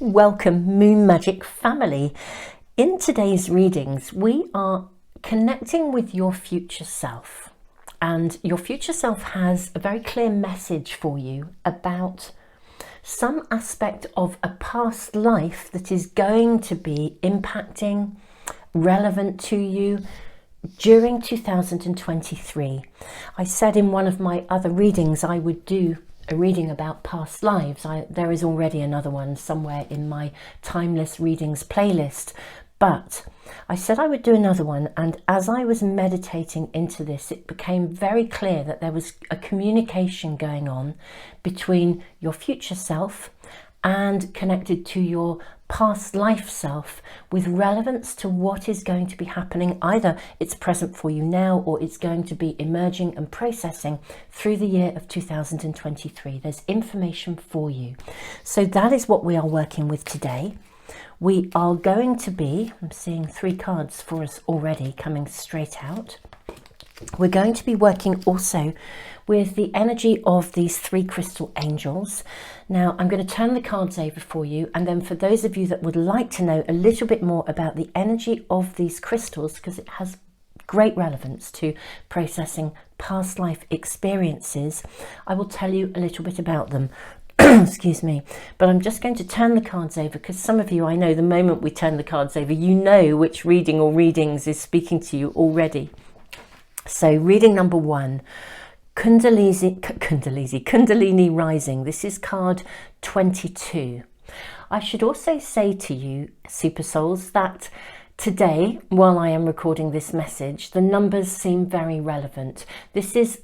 Welcome, Moon Magic family. In today's readings, we are connecting with your future self. And your future self has a very clear message for you about some aspect of a past life that is going to be impacting, relevant to you during 2023. I said in one of my other readings I would do a reading about past lives. There is already another one somewhere in my Timeless Readings playlist, but I said I would do another one, and as I was meditating into this, it became very clear that there was a communication going on between your future self and connected to your past life self with relevance to what is going to be happening. Either it's present for you now or it's going to be emerging and processing through the year of 2023. There's information for you. So that is what we are working with today. We are going to be, I'm seeing 3 cards for us already coming straight out. We're going to be working also with the energy of these 3 crystal angels. Now, I'm going to turn the cards over for you, and then for those of you that would like to know a little bit more about the energy of these crystals, because it has great relevance to processing past life experiences, I will tell you a little bit about them. Excuse me, but I'm just going to turn the cards over because some of you, I know the moment we turn the cards over, you know which reading or readings is speaking to you already. So reading number 1, Kundalini Rising. This is card 22. I should also say to you, Super Souls, that today, while I am recording this message, the numbers seem very relevant.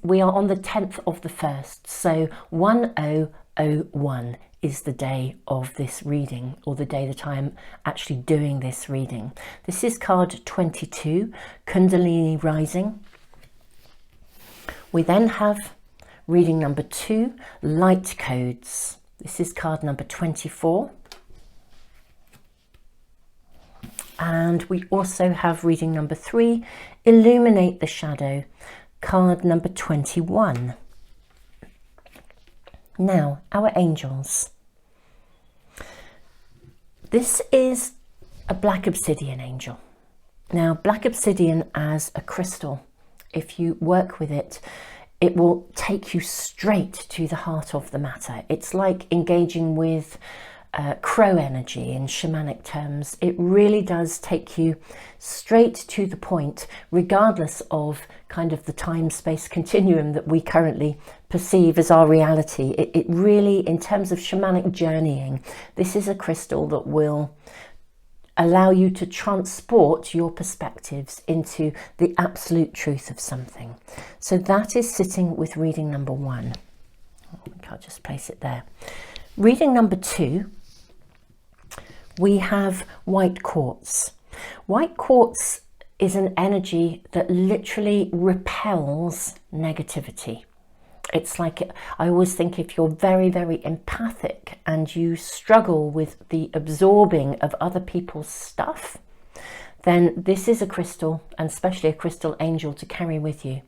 We are on the 10th of the 1st, so 1001 is the day of this reading, or the day that I am actually doing this reading. This is card 22, Kundalini Rising. We then have reading number 2, Light Codes. This is card number 24. And we also have reading number 3, Illuminate the Shadow, card number 21. Now, our angels. This is a black obsidian angel. Now, black obsidian as a crystal, if you work with it, it will take you straight to the heart of the matter. It's like engaging with crow energy in shamanic terms. It really does take you straight to the point, regardless of kind of the time-space continuum that we currently perceive as our reality. It really, in terms of shamanic journeying, this is a crystal that will allow you to transport your perspectives into the absolute truth of something. So that is sitting with reading number 1. I'll just place it there. Reading number 2, we have white quartz. White quartz is an energy that literally repels negativity. It's like, I always think if you're very, very empathic and you struggle with the absorbing of other people's stuff, then this is a crystal, and especially a crystal angel, to carry with you.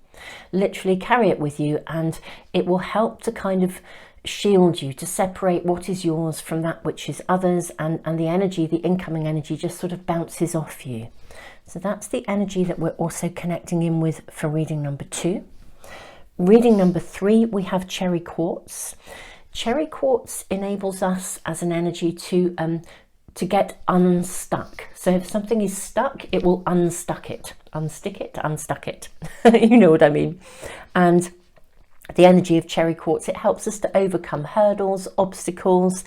Literally carry it with you, and it will help to kind of shield you, to separate what is yours from that which is others, and the energy, the incoming energy, just sort of bounces off you. So that's the energy that we're also connecting in with for reading number 2. Reading number 3, we have cherry quartz. Cherry quartz enables us as an energy to get unstuck. So if something is stuck, it will unstuck it. Unstick it, unstuck it. You know what I mean. And the energy of cherry quartz, it helps us to overcome hurdles, obstacles,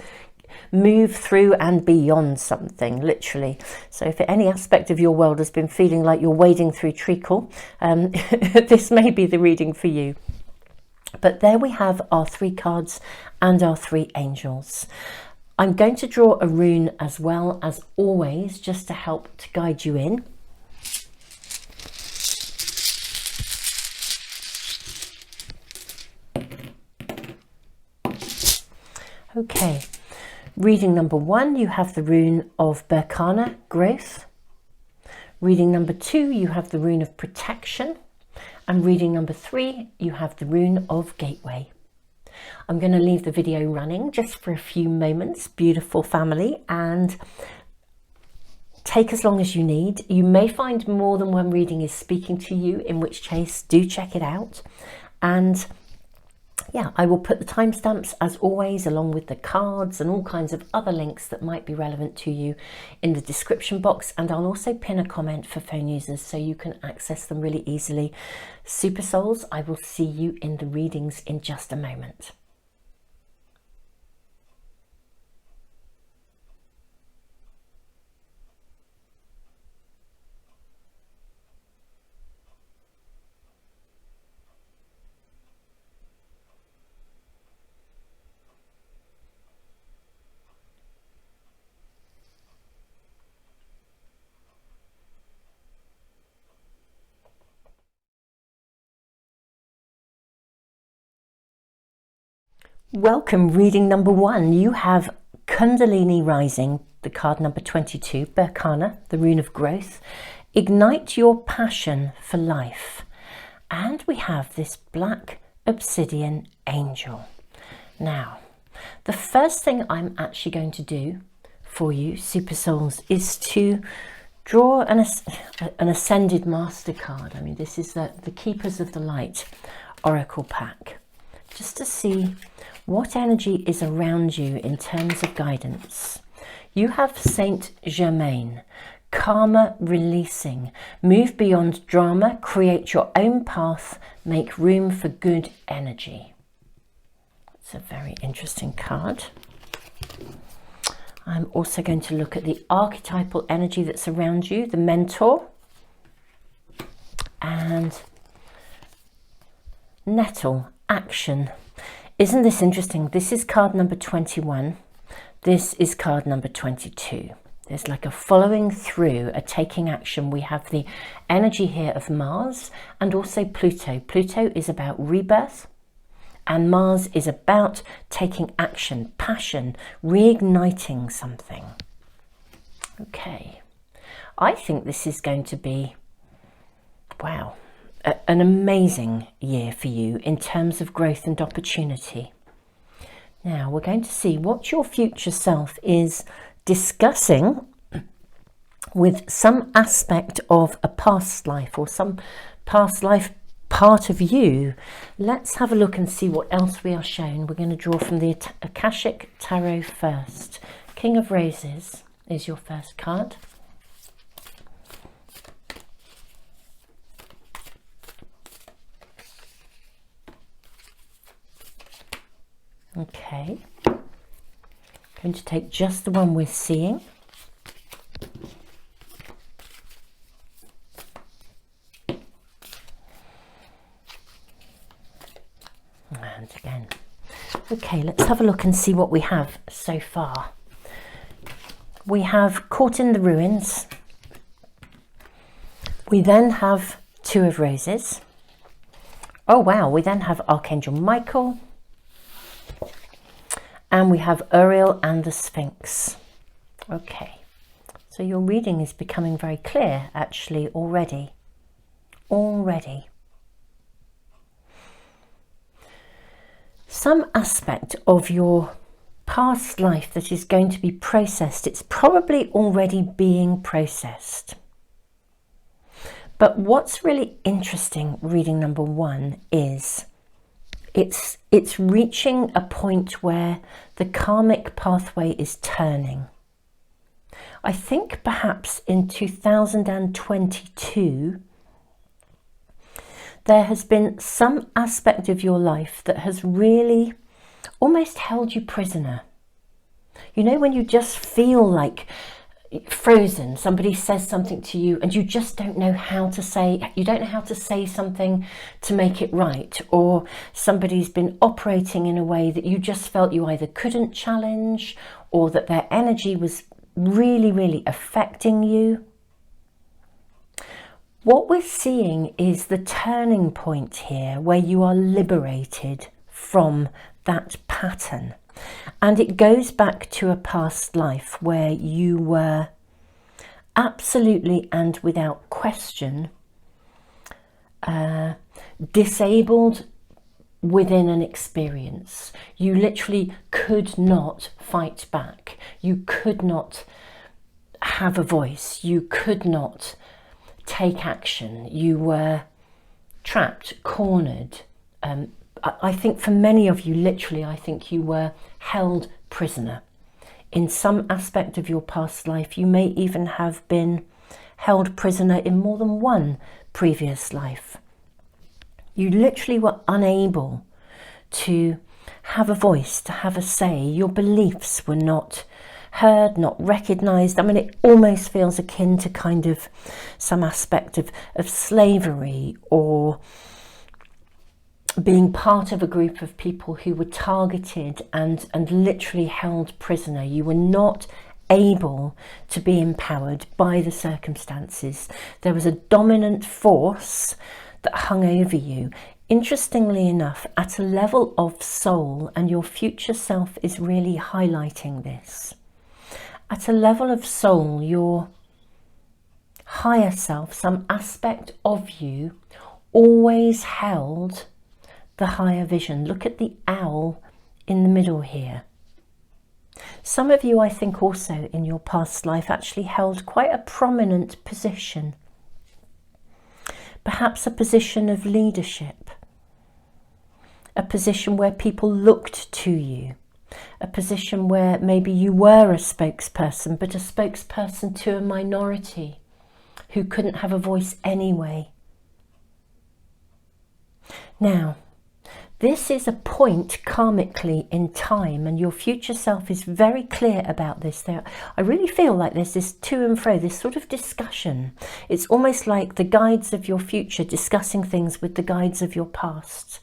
move through and beyond something, literally. So if any aspect of your world has been feeling like you're wading through treacle, this may be the reading for you. But there we have our 3 cards and our 3 angels. I'm going to draw a rune as well, as always, just to help to guide you in. Okay. Reading number 1, you have the rune of Berkana, growth. Reading number 2, you have the rune of protection. And reading number 3, you have the rune of gateway. I'm going to leave the video running just for a few moments, beautiful family, and take as long as you need. You may find more than one reading is speaking to you, in which case do check it out. And yeah, I will put the timestamps as always, along with the cards and all kinds of other links that might be relevant to you, in the description box. And I'll also pin a comment for phone users so you can access them really easily. Super Souls, I will see you in the readings in just a moment. Welcome, reading number 1. You have Kundalini Rising, the card number 22, Berkana, the rune of growth. Ignite your passion for life. And we have this black obsidian angel. Now, the first thing I'm actually going to do for you, Super Souls, is to draw an Ascended Master card. I mean, this is the Keepers of the Light Oracle pack, just to see what energy is around you in terms of guidance. You have Saint Germain, karma releasing, move beyond drama, create your own path, make room for good energy. It's a very interesting card. I'm also going to look at the archetypal energy that's around you, the mentor, and nettle, action. Isn't this interesting? This is card number 21. This is card number 22. There's like a following through, a taking action. We have the energy here of Mars and also Pluto. Pluto is about rebirth, and Mars is about taking action, passion, reigniting something. Okay. I think this is going to be, wow, an amazing year for you in terms of growth and opportunity. Now we're going to see what your future self is discussing with some aspect of a past life or some past life part of you. Let's have a look and see what else we are shown. We're going to draw from the Akashic Tarot first. King of Roses is your first card. Okay, going to take just the one we're seeing. And again. Okay, let's have a look and see what we have so far. We have Caught in the Ruins. We then have Two of Roses. Oh wow, we then have Archangel Michael. And we have Uriel and the Sphinx. Okay, so your reading is becoming very clear actually already. Some aspect of your past life that is going to be processed, it's probably already being processed. But what's really interesting, reading number 1, is it's reaching a point where the karmic pathway is turning. I think perhaps in 2022 there has been some aspect of your life that has really almost held you prisoner. You know, when you just feel like frozen, somebody says something to you and you just don't know how to say, you don't know how to say something to make it right, or somebody's been operating in a way that you just felt you either couldn't challenge or that their energy was really affecting you. What we're seeing is the turning point here where you are liberated from that pattern. And it goes back to a past life where you were absolutely and without question disabled within an experience. You literally could not fight back. You could not have a voice. You could not take action. You were trapped, cornered. I think for many of you, literally, I think you were held prisoner. In some aspect of your past life, you may even have been held prisoner in more than one previous life. You literally were unable to have a voice, to have a say. Your beliefs were not heard, not recognised. I mean, it almost feels akin to kind of some aspect of slavery, or being part of a group of people who were targeted and literally held prisoner. You were not able to be empowered by the circumstances. There was a dominant force that hung over you. Interestingly enough, at a level of soul, and your future self is really highlighting this, at a level of soul, your higher self, some aspect of you, always held the higher vision. Look at the owl in the middle here. Some of you, I think, also in your past life actually held quite a prominent position. Perhaps a position of leadership, a position where people looked to you, a position where maybe you were a spokesperson, but a spokesperson to a minority who couldn't have a voice anyway. Now, this is a point karmically in time, and your future self is very clear about this. I really feel like there's this to and fro, this sort of discussion. It's almost like the guides of your future discussing things with the guides of your past.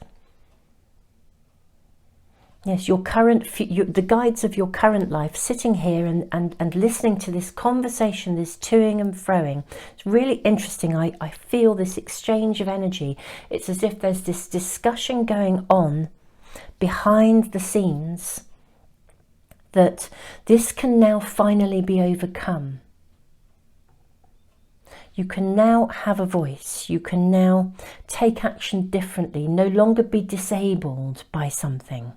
Yes, the guides of your current life sitting here and listening to this conversation, this toing and froing. It's really interesting. I feel this exchange of energy. It's as if there's this discussion going on behind the scenes, that this can now finally be overcome. You can now have a voice. You can now take action differently, no longer be disabled by something,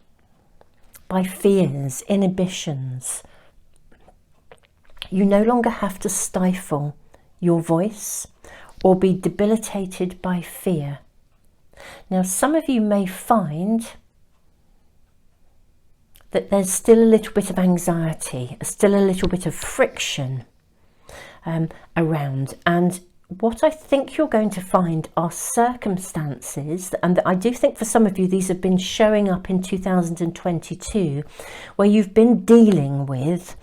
by fears, inhibitions. You no longer have to stifle your voice or be debilitated by fear. Now, some of you may find that there's still a little bit of anxiety, still a little bit of friction around, and what I think you're going to find are circumstances, and I do think for some of you these have been showing up in 2022, where you've been dealing with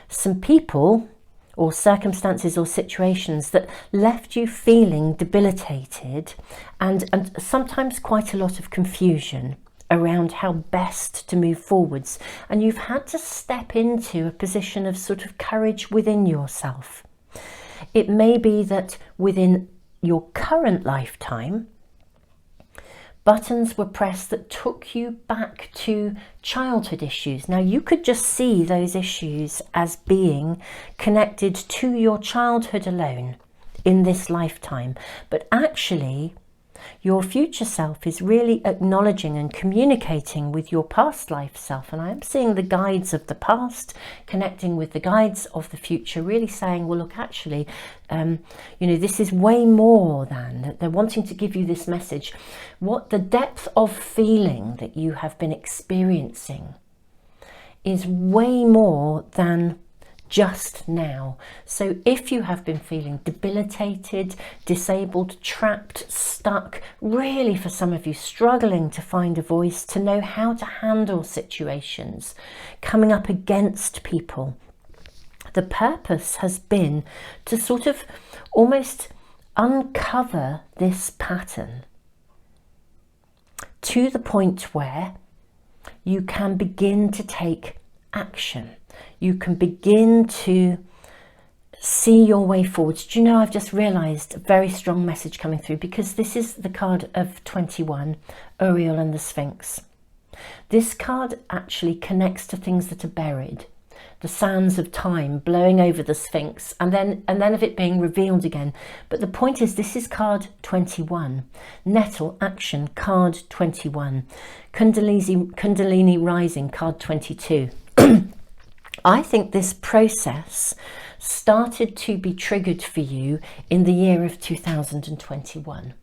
some people or circumstances or situations that left you feeling debilitated, and sometimes quite a lot of confusion around how best to move forwards. And you've had to step into a position of sort of courage within yourself. It may be that within your current lifetime, buttons were pressed that took you back to childhood issues. Now, you could just see those issues as being connected to your childhood alone in this lifetime, but actually your future self is really acknowledging and communicating with your past life self. And I am seeing the guides of the past connecting with the guides of the future, really saying, well, look, actually, this is way more than, they're wanting to give you this message. What the depth of feeling that you have been experiencing is way more than just now. So if you have been feeling debilitated, disabled, trapped, stuck, really for some of you struggling to find a voice, to know how to handle situations, coming up against people, the purpose has been to sort of almost uncover this pattern to the point where you can begin to take action. You can begin to see your way forwards. Do you know, I've just realised a very strong message coming through, because this is the card of 21, Uriel and the Sphinx. This card actually connects to things that are buried. the sands of time blowing over the Sphinx, and then of it being revealed again. But the point is, this is card 21. Nettle action, card 21. Kundalini rising, card 22. I think this process started to be triggered for you in the year of 2021.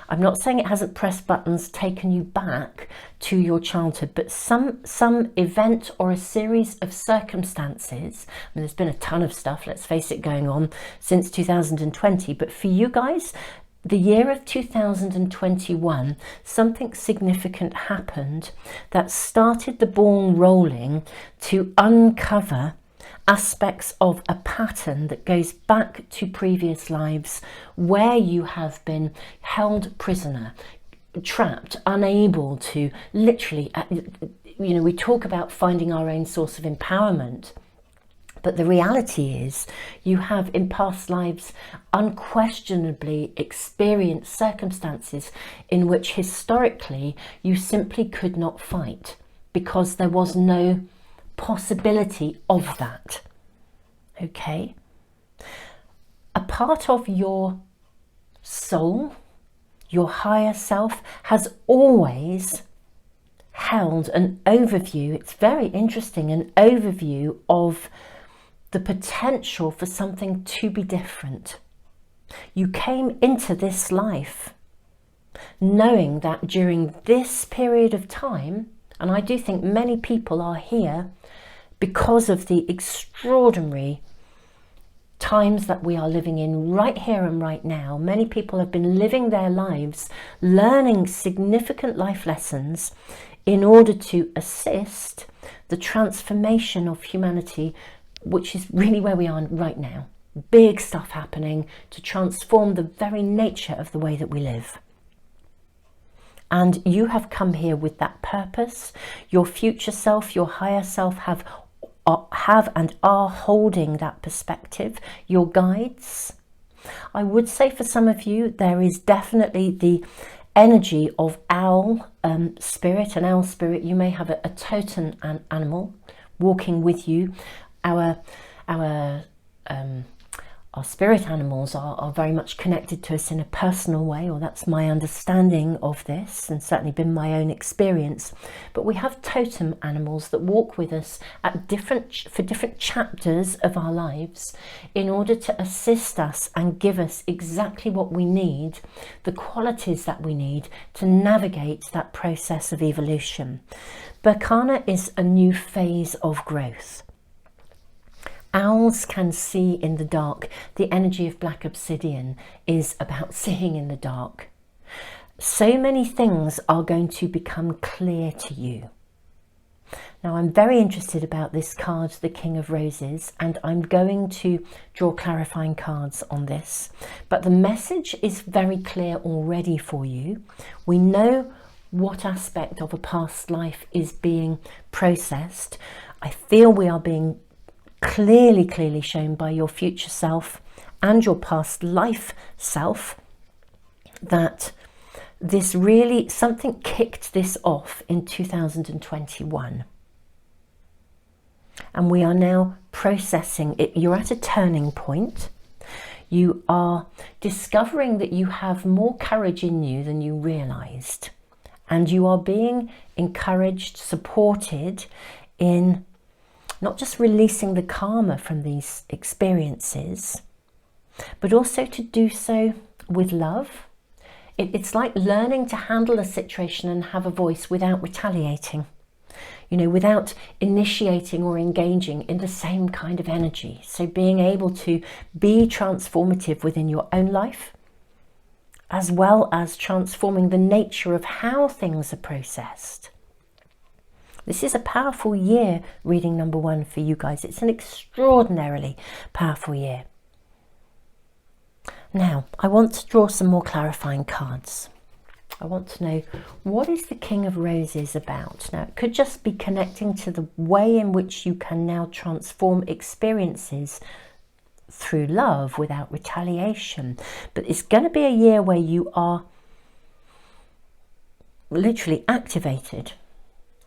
I'm not saying it hasn't pressed buttons, taken you back to your childhood, but some event or a series of circumstances, I mean, there's been a ton of stuff, let's face it, going on since 2020, but for you guys, the year of 2021, something significant happened that started the ball rolling to uncover aspects of a pattern that goes back to previous lives where you have been held prisoner, trapped, unable to literally, you know, we talk about finding our own source of empowerment. But the reality is you have in past lives unquestionably experienced circumstances in which historically you simply could not fight because there was no possibility of that. Okay? A part of your soul, your higher self, has always held an overview. It's very interesting, an overview of the potential for something to be different. You came into this life knowing that during this period of time, and I do think many people are here because of the extraordinary times that we are living in right here and right now. Many people have been living their lives, learning significant life lessons in order to assist the transformation of humanity, which is really where we are right now. Big stuff happening to transform the very nature of the way that we live. And you have come here with that purpose. Your future self, your higher self have and are holding that perspective. Your guides. I would say for some of you, there is definitely the energy of owl spirit, an owl spirit. You may have a totem animal walking with you. Our spirit animals are very much connected to us in a personal way, or that's my understanding of this, and certainly been my own experience. But we have totem animals that walk with us at different chapters of our lives in order to assist us and give us exactly what we need, the qualities that we need to navigate that process of evolution. Berkana is a new phase of growth. Owls can see in the dark. The energy of black obsidian is about seeing in the dark. So many things are going to become clear to you. Now, I'm very interested about this card, the King of Roses, and I'm going to draw clarifying cards on this. But the message is very clear already for you. We know what aspect of a past life is being processed. I feel we are being clearly shown by your future self and your past life self that this really, something kicked this off in 2021. And we are now processing it. You're at a turning point. You are discovering that you have more courage in you than you realized. And you are being encouraged, supported in not just releasing the karma from these experiences, but also to do so with love. It's like learning to handle a situation and have a voice without retaliating, you know, without initiating or engaging in the same kind of energy. So being able to be transformative within your own life, as well as transforming the nature of how things are processed. This is a powerful year, reading number 1 for you guys. It's an extraordinarily powerful year. Now, I want to draw some more clarifying cards. I want to know, what is the King of Roses about? Now, it could just be connecting to the way in which you can now transform experiences through love without retaliation. But it's going to be a year where you are literally activated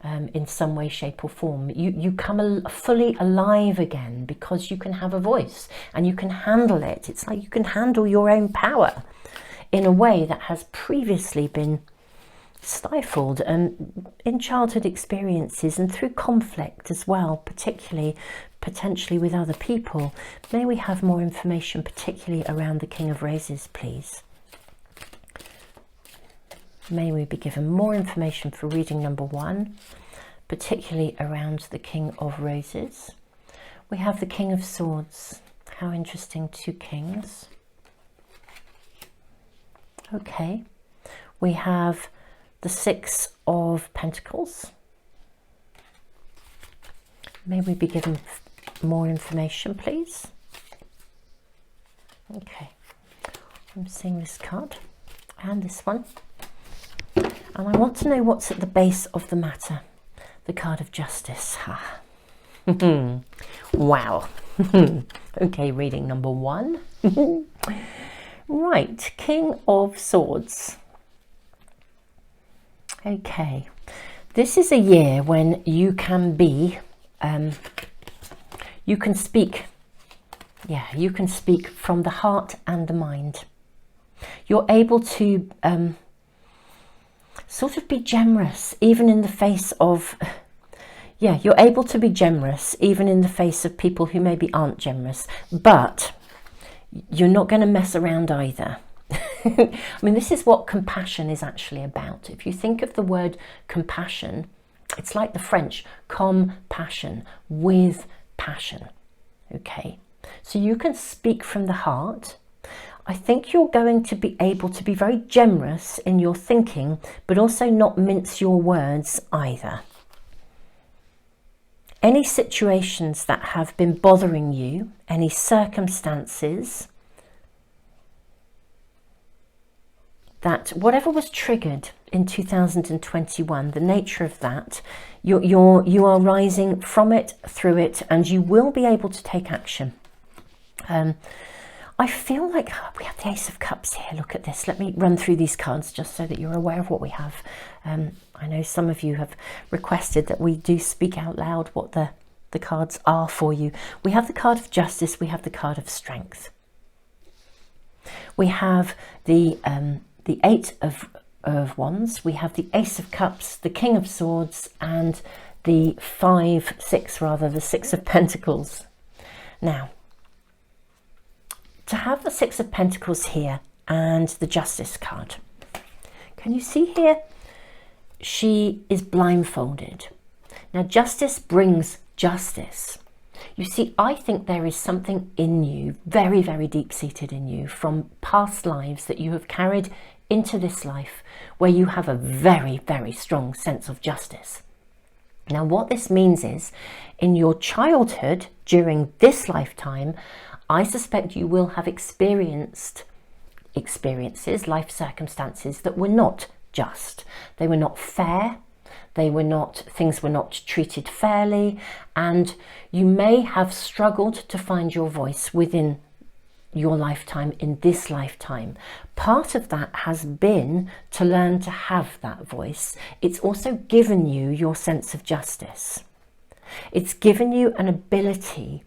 in some way, shape or form. You come fully alive again because you can have a voice and you can handle it. It's like you can handle your own power in a way that has previously been stifled in childhood experiences and through conflict as well, particularly potentially with other people. May we have more information, particularly around the King of Roses, please? May we be given more information for reading number 1, particularly around the King of Roses. We have the King of Swords. How interesting, 2 kings. Okay. We have the 6 of Pentacles. May we be given more information, please? Okay. I'm seeing this card and this one. And I want to know what's at the base of the matter. The card of Justice. Ha. Wow. Okay, reading number 1. Right, King of Swords. Okay, this is a year when you can be, you can speak from the heart and the mind. You're able to sort of be generous even in the face of, you're able to be generous even in the face of people who maybe aren't generous, but you're not going to mess around either. I mean, this is what compassion is actually about. If you think of the word compassion, it's like the French, compassion, with passion. Okay, so you can speak from the heart. I think you're going to be able to be very generous in your thinking, but also not mince your words either. Any situations that have been bothering you, any circumstances, that whatever was triggered in 2021, the nature of that, you are rising from it, through it, and you will be able to take action. I feel like we have the Ace of Cups here. Look at this. Let me run through these cards just so that you're aware of what we have. I know some of you have requested that we do speak out loud what the cards are for you. We have the card of Justice. We have the card of Strength. We have the 8 of Wands. We have the Ace of Cups, the King of Swords, and the 6 of Pentacles. Now, to have the 6 of Pentacles here and the Justice card, can you see here? She is blindfolded. Now, Justice brings justice. You see, I think there is something in you, very, very deep-seated in you, from past lives that you have carried into this life, where you have a very, very strong sense of justice. Now, what this means is, in your childhood, during this lifetime, I suspect you will have experienced life circumstances that were not just. They were not fair. Things were not treated fairly, and you may have struggled to find your voice within your lifetime, in this lifetime. Part of that has been to learn to have that voice. It's also given you your sense of justice. It's given you an ability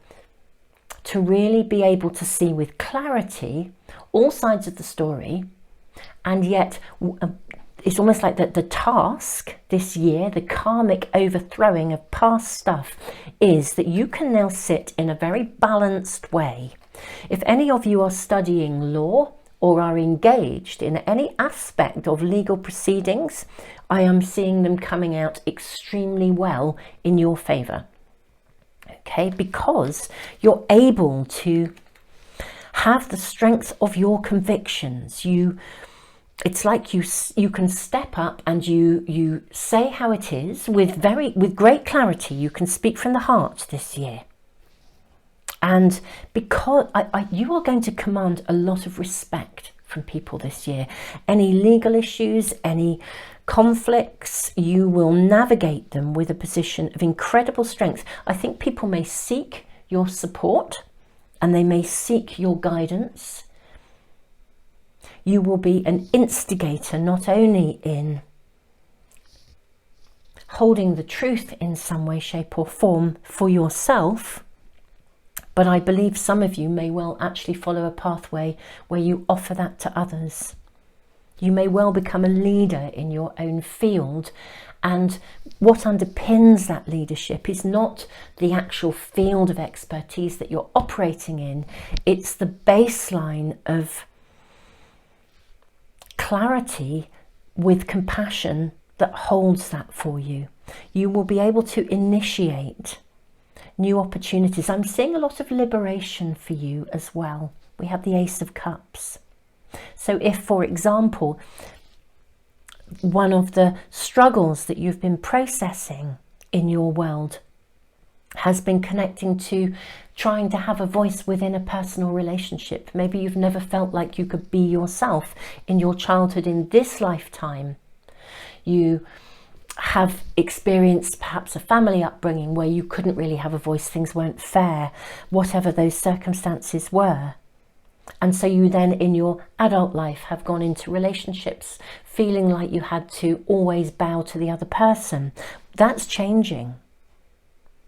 to really be able to see with clarity all sides of the story, and yet it's almost like that the task this year, the karmic overthrowing of past stuff, is that you can now sit in a very balanced way. If any of you are studying law or are engaged in any aspect of legal proceedings, I am seeing them coming out extremely well in your favour. Okay, because you're able to have the strength of your convictions. It's like you can step up and you say how it is with great clarity. You can speak from the heart this year. And because you are going to command a lot of respect from people this year. Any legal issues, any conflicts, you will navigate them with a position of incredible strength. I think people may seek your support and they may seek your guidance. You will be an instigator, not only in holding the truth in some way, shape or form for yourself. But I believe some of you may well actually follow a pathway where you offer that to others. You may well become a leader in your own field, and what underpins that leadership is not the actual field of expertise that you're operating in, it's the baseline of clarity with compassion that holds that for you. You will be able to initiate new opportunities. I'm seeing a lot of liberation for you as well. We have the Ace of Cups. So if, for example, one of the struggles that you've been processing in your world has been connecting to trying to have a voice within a personal relationship, maybe you've never felt like you could be yourself in your childhood. In this lifetime, you have experienced perhaps a family upbringing where you couldn't really have a voice, things weren't fair, whatever those circumstances were. And so you then in your adult life have gone into relationships feeling like you had to always bow to the other person. That's changing.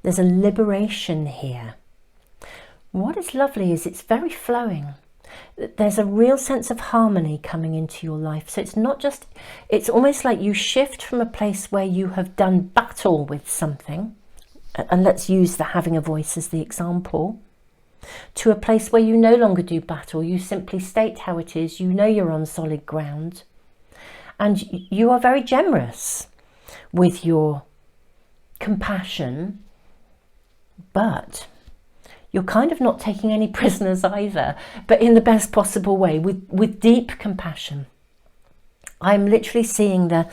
There's a liberation here. What is lovely is it's very flowing. There's a real sense of harmony coming into your life. So it's not just, it's almost like you shift from a place where you have done battle with something, and let's use the having a voice as the example, to a place where you no longer do battle. You simply state how it is. You know you're on solid ground, and you are very generous with your compassion, but you're kind of not taking any prisoners either, but in the best possible way, with deep compassion. I'm literally seeing the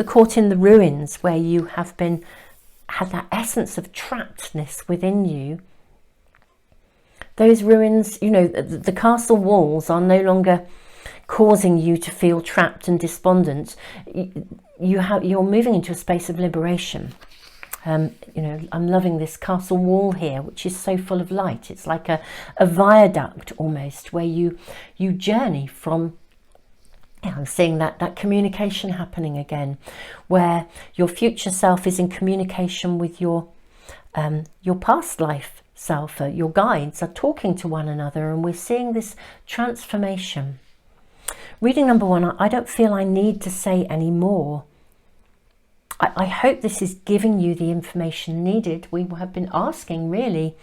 caught in the ruins, where you have had that essence of trappedness within you. Those ruins, you know, the castle walls are no longer causing you to feel trapped and despondent. You're moving into a space of liberation. You know, I'm loving this castle wall here, which is so full of light. It's like a viaduct almost, where you journey from, I'm seeing that communication happening again, where your future self is in communication with your past life self. Your guides are talking to one another, and we're seeing this transformation. Reading number one, I don't feel I need to say any more. I hope this is giving you the information needed. We have been asking, really,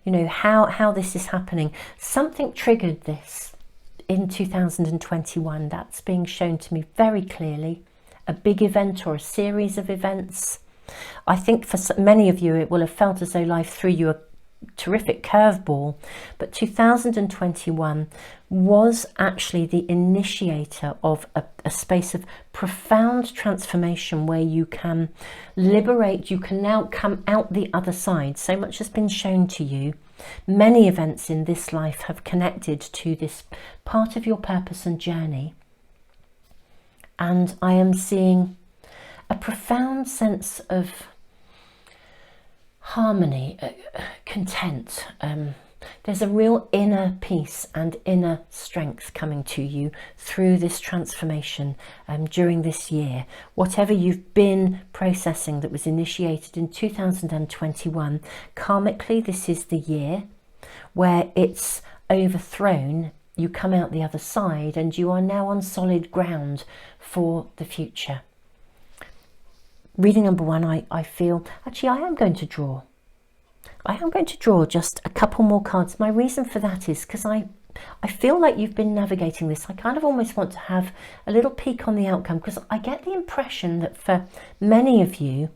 you know, how this is happening. Something triggered this in 2021. That's being shown to me very clearly. A big event or a series of events. I think for many of you, it will have felt as though life threw you a terrific curveball, but 2021 was actually the initiator of a space of profound transformation, where you can liberate, you can now come out the other side. So much has been shown to you. Many events in this life have connected to this part of your purpose and journey, and I am seeing a profound sense of harmony, content. There's a real inner peace and inner strength coming to you through this transformation during this year. Whatever you've been processing that was initiated in 2021, karmically, this is the year where it's overthrown. You come out the other side, and you are now on solid ground for the future. Reading number one, I feel, actually I am going to draw. I am going to draw just a couple more cards. My reason for that is because I feel like you've been navigating this. I kind of almost want to have a little peek on the outcome, because I get the impression that for many of you,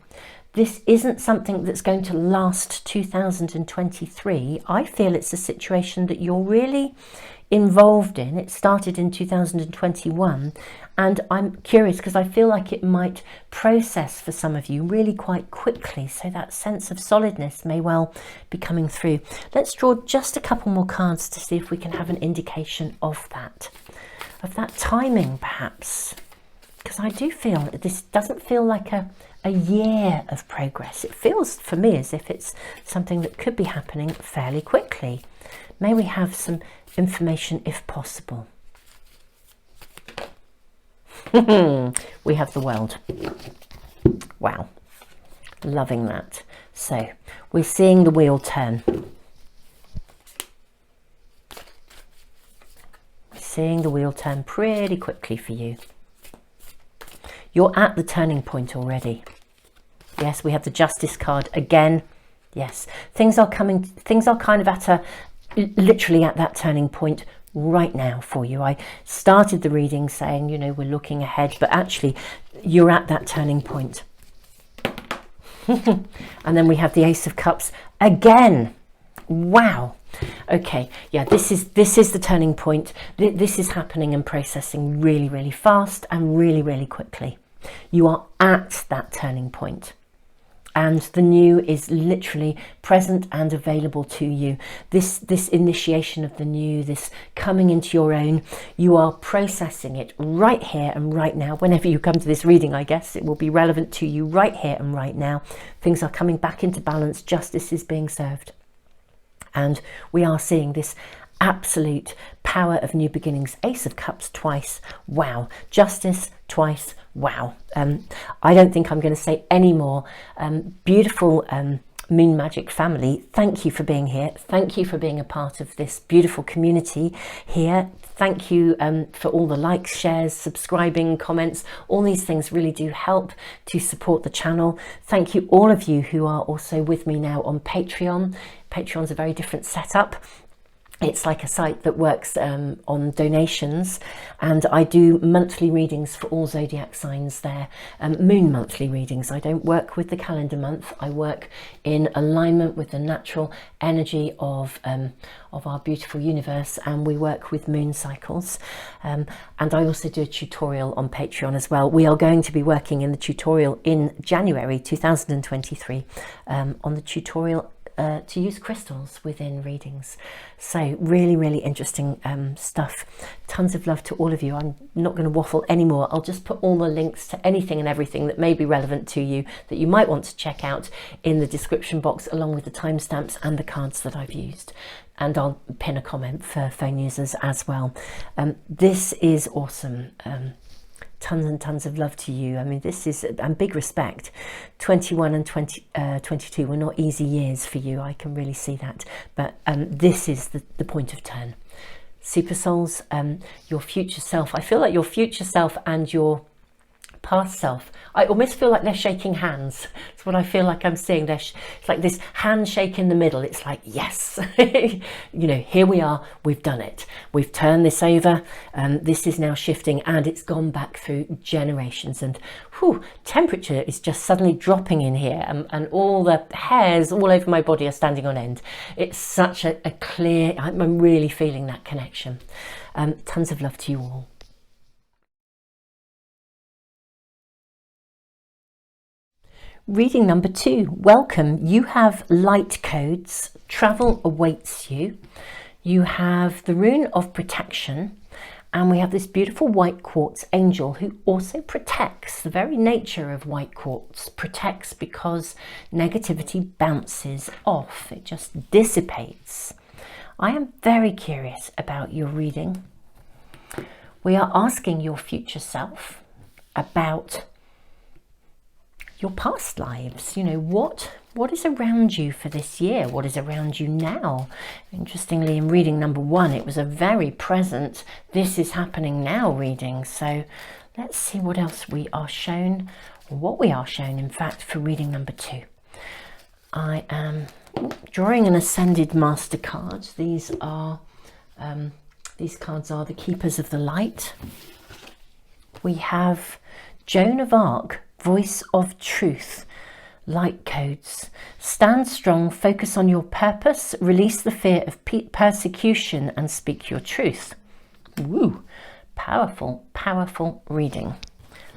this isn't something that's going to last 2023. I feel it's a situation that you're really involved in. It started in 2021, and I'm curious because I feel like it might process for some of you really quite quickly, so that sense of solidness may well be coming through. Let's draw just a couple more cards to see if we can have an indication of that timing perhaps, because I do feel this doesn't feel like a year of progress. It feels for me as if it's something that could be happening fairly quickly. May we have some information if possible. We have the World. Wow. Loving that. So we're seeing the wheel turn. Seeing the wheel turn pretty quickly for you. You're at the turning point already. Yes, we have the Justice card again. Yes, things are coming, things are kind of at literally at that turning point right now for you. I started the reading saying, you know, we're looking ahead, but actually you're at that turning point. And then we have the Ace of Cups again. Wow. Okay, yeah, this is the turning point. This is happening and processing really, really fast and really, really quickly. You are at that turning point. And the new is literally present and available to you. This initiation of the new, this coming into your own, you are processing it right here and right now. Whenever you come to this reading, I guess it will be relevant to you right here and right now. Things are coming back into balance. Justice is being served. And we are seeing this absolute power of new beginnings. Ace of Cups twice. Wow. Justice twice. Wow. I don't think I'm going to say any more. Beautiful Moon Magic family, thank you for being here. Thank you for being a part of this beautiful community here. Thank you for all the likes, shares, subscribing, comments. All these things really do help to support the channel. Thank you all of you who are also with me now on Patreon. Patreon's a very different setup. It's like a site that works on donations, and I do monthly readings for all zodiac signs there. Moon monthly readings. I don't work with the calendar month. I work in alignment with the natural energy of our beautiful universe, and we work with moon cycles. And I also do a tutorial on Patreon as well. We are going to be working in the tutorial in January 2023 on the tutorial to use crystals within readings. So really, really interesting stuff. Tons of love to all of you. I'm not going to waffle anymore. I'll just put all the links to anything and everything that may be relevant to you that you might want to check out in the description box, along with the timestamps and the cards that I've used. And I'll pin a comment for phone users as well. This is awesome. Tons and tons of love to you. I mean, this is, and big respect. 21 and 22 were not easy years for you. I can really see that. But this is the point of turn. Super souls, your future self. I feel like your future self and your past self, I almost feel like they're shaking hands. It's what I feel like I'm seeing. It's like this handshake in the middle. It's like, yes, you know, here we are. We've done it. We've turned this over. This is now shifting, and it's gone back through generations. And whew, temperature is just suddenly dropping in here, and all the hairs all over my body are standing on end. It's such a clear, I'm really feeling that connection. Tons of love to you all. Reading number 2, welcome. You have light codes, travel awaits you. You have the rune of protection, and we have this beautiful white quartz angel who also protects. The very nature of white quartz protects, because negativity bounces off. It just dissipates. I am very curious about your reading. We are asking your future self about your past lives. You know, what is around you for this year? What is around you now? Interestingly, in reading number 1, it was a very present, this is happening now reading. So let's see what else we are shown, or what we are shown, in fact, for reading number 2. I am drawing an Ascended Master card. These cards are the Keepers of the Light. We have Joan of Arc, Voice of Truth, light codes. Stand strong, focus on your purpose, release the fear of persecution, and speak your truth. Woo! Powerful, powerful reading.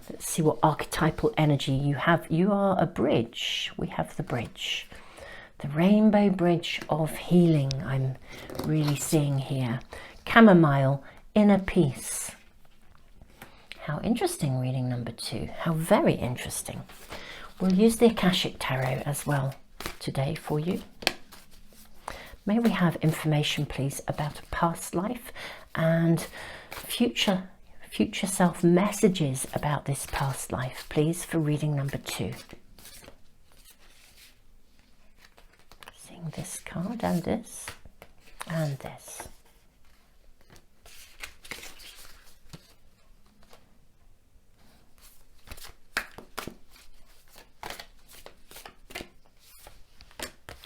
Let's see what archetypal energy you have. You are a bridge. We have the bridge. The rainbow bridge of healing, I'm really seeing here. Chamomile, inner peace. How interesting, reading number 2. How very interesting. We'll use the Akashic Tarot as well today for you. May we have information, please, about a past life and future self messages about this past life, please, for reading number 2. This card and this and this.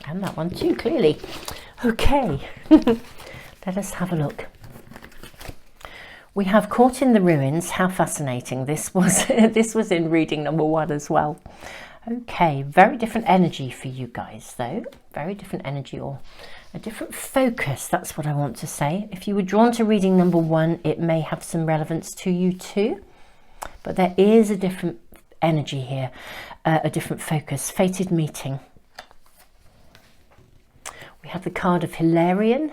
And that one too, clearly. Okay, let us have a look. We have Caught in the Ruins. How fascinating. This was this was in reading number 1 as well. Okay, very different energy for you guys though. Very different energy, or a different focus, that's what I want to say. If you were drawn to reading number 1, it may have some relevance to you too. But there is a different energy here, a different focus. Fated meeting. We have the card of Hilarion.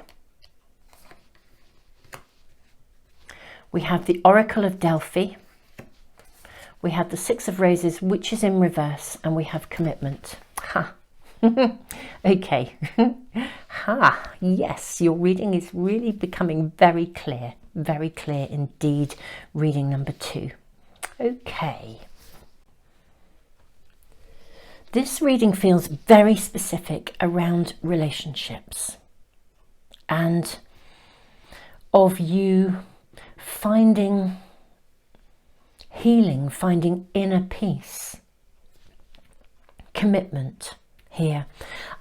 We have the Oracle of Delphi. We have the Six of Roses, which is in reverse, and we have commitment. Ha! Okay. Ha! Yes, your reading is really becoming very clear indeed. Reading number 2. Okay. This reading feels very specific around relationships and of you finding healing, finding inner peace, commitment here.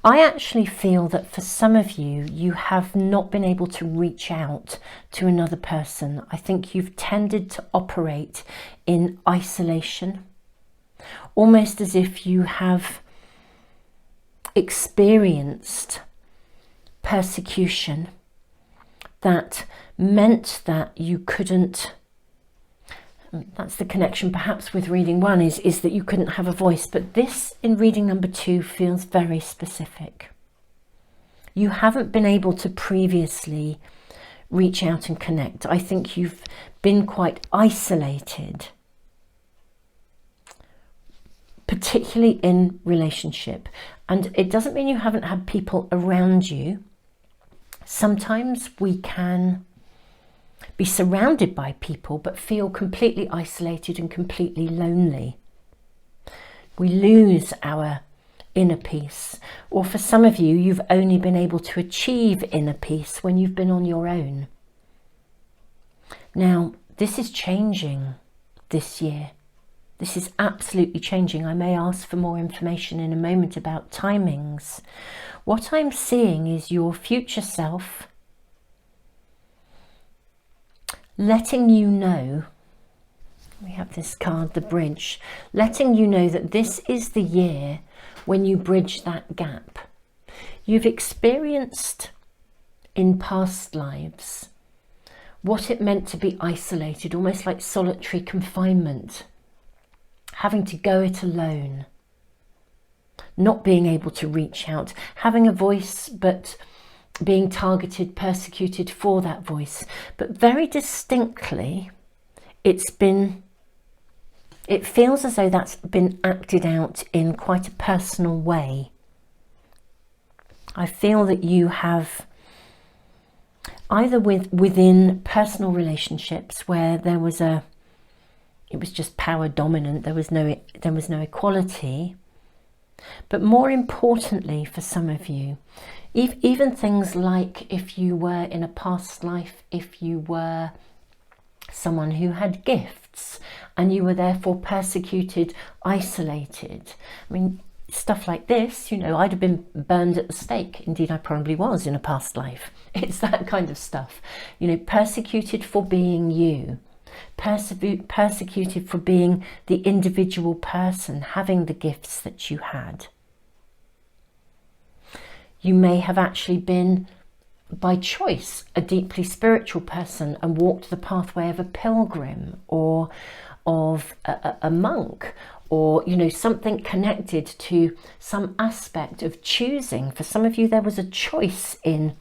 I actually feel that for some of you, you have not been able to reach out to another person. I think you've tended to operate in isolation, almost as if you have experienced persecution that meant that you couldn't, that's the connection perhaps with reading 1, is that you couldn't have a voice. But this in reading number 2 feels very specific. You haven't been able to previously reach out and connect. I think you've been quite isolated, particularly in relationship. And it doesn't mean you haven't had people around you. Sometimes we can be surrounded by people but feel completely isolated and completely lonely. We lose our inner peace. Or for some of you, you've only been able to achieve inner peace when you've been on your own. Now, this is changing this year. This is absolutely changing. I may ask for more information in a moment about timings. What I'm seeing is your future self letting you know, we have this card, the bridge, letting you know that this is the year when you bridge that gap. You've experienced in past lives what it meant to be isolated, almost like solitary confinement, having to go it alone, not being able to reach out, having a voice but being targeted, persecuted for that voice. But very distinctly, it feels as though that's been acted out in quite a personal way. I feel that you have either within personal relationships where it was just power dominant, there was no equality. But more importantly for some of you, even things like if you were in a past life, if you were someone who had gifts and you were therefore persecuted, isolated. I mean, stuff like this, you know, I'd have been burned at the stake. Indeed, I probably was in a past life. It's that kind of stuff. You know, persecuted for being you. Persecuted for being the individual person, having the gifts that you had. You may have actually been, by choice, a deeply spiritual person and walked the pathway of a pilgrim or of a monk, or, you know, something connected to some aspect of choosing. For some of you, there was a choice in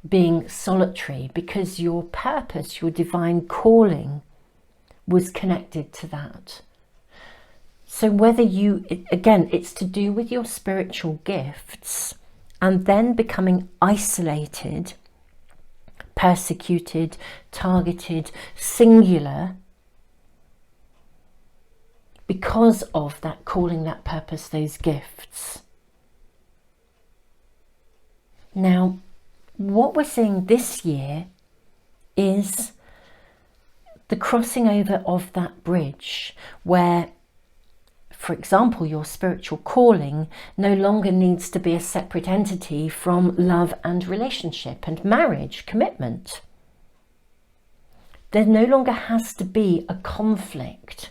being solitary because your purpose, your divine calling, was connected to that. So whether you, again, it's to do with your spiritual gifts and then becoming isolated, persecuted, targeted, singular, because of that calling, that purpose, those gifts. Now, what we're seeing this year is the crossing over of that bridge where, for example, your spiritual calling no longer needs to be a separate entity from love and relationship and marriage, commitment. There no longer has to be a conflict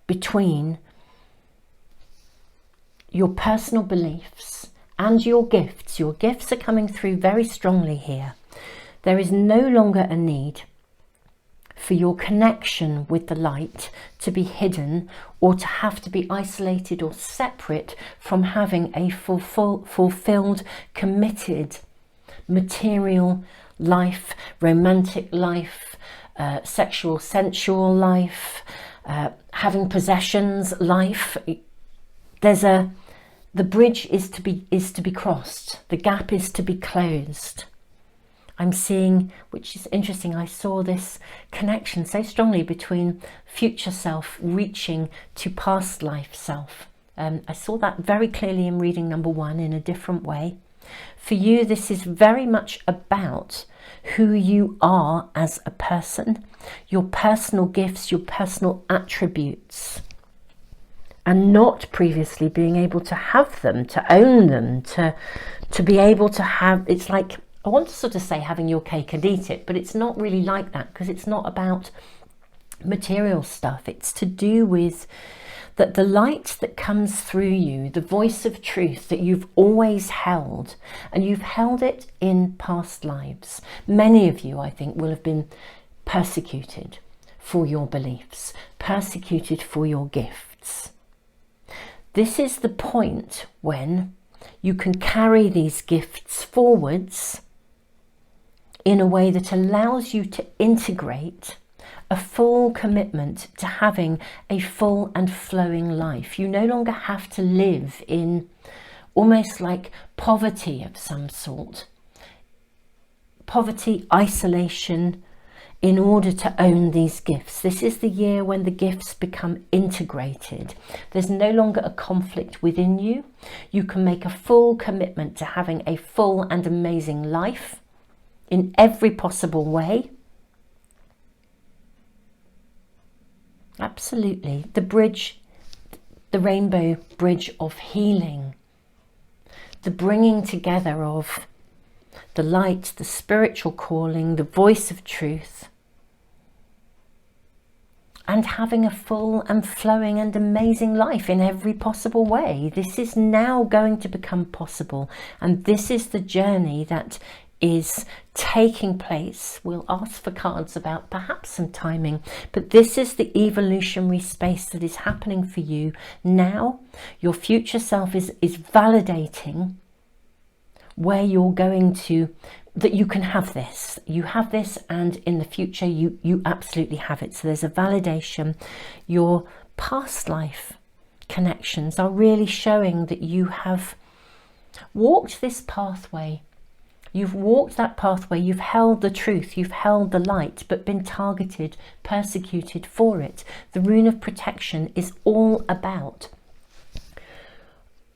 between your personal beliefs and your gifts. Your gifts are coming through very strongly here. There is no longer a need for your connection with the light to be hidden or to have to be isolated or separate from having a fulfilled, committed, material life, romantic life, sexual, sensual life, having possessions life. The bridge is to be crossed. The gap is to be closed. I'm seeing, which is interesting, I saw this connection so strongly between future self reaching to past life self. I saw that very clearly in reading number 1 in a different way. For you, this is very much about who you are as a person, your personal gifts, your personal attributes, and not previously being able to have them, to own them, to be able to have, it's like, I want to sort of say having your cake and eat it, but it's not really like that, because it's not about material stuff. It's to do with that the light that comes through you, the voice of truth that you've always held, and you've held it in past lives. Many of you, I think, will have been persecuted for your beliefs, persecuted for your gifts. This is the point when you can carry these gifts forwards in a way that allows you to integrate a full commitment to having a full and flowing life. You no longer have to live in almost like poverty of some sort. Poverty, isolation, in order to own these gifts. This is the year when the gifts become integrated. There's no longer a conflict within you. You can make a full commitment to having a full and amazing life in every possible way. Absolutely. The bridge, the rainbow bridge of healing, the bringing together of the light, the spiritual calling, the voice of truth, and having a full and flowing and amazing life in every possible way. This is now going to become possible, and this is the journey that is taking place. We'll ask for cards about perhaps some timing, but this is the evolutionary space that is happening for you now. Your future self is validating where you're going to, that you can have this. You have this, and in the future you absolutely have it. So there's a validation. Your past life connections are really showing that you have walked this pathway. You've walked that pathway, you've held the truth, you've held the light, but been targeted, persecuted for it. The rune of protection is all about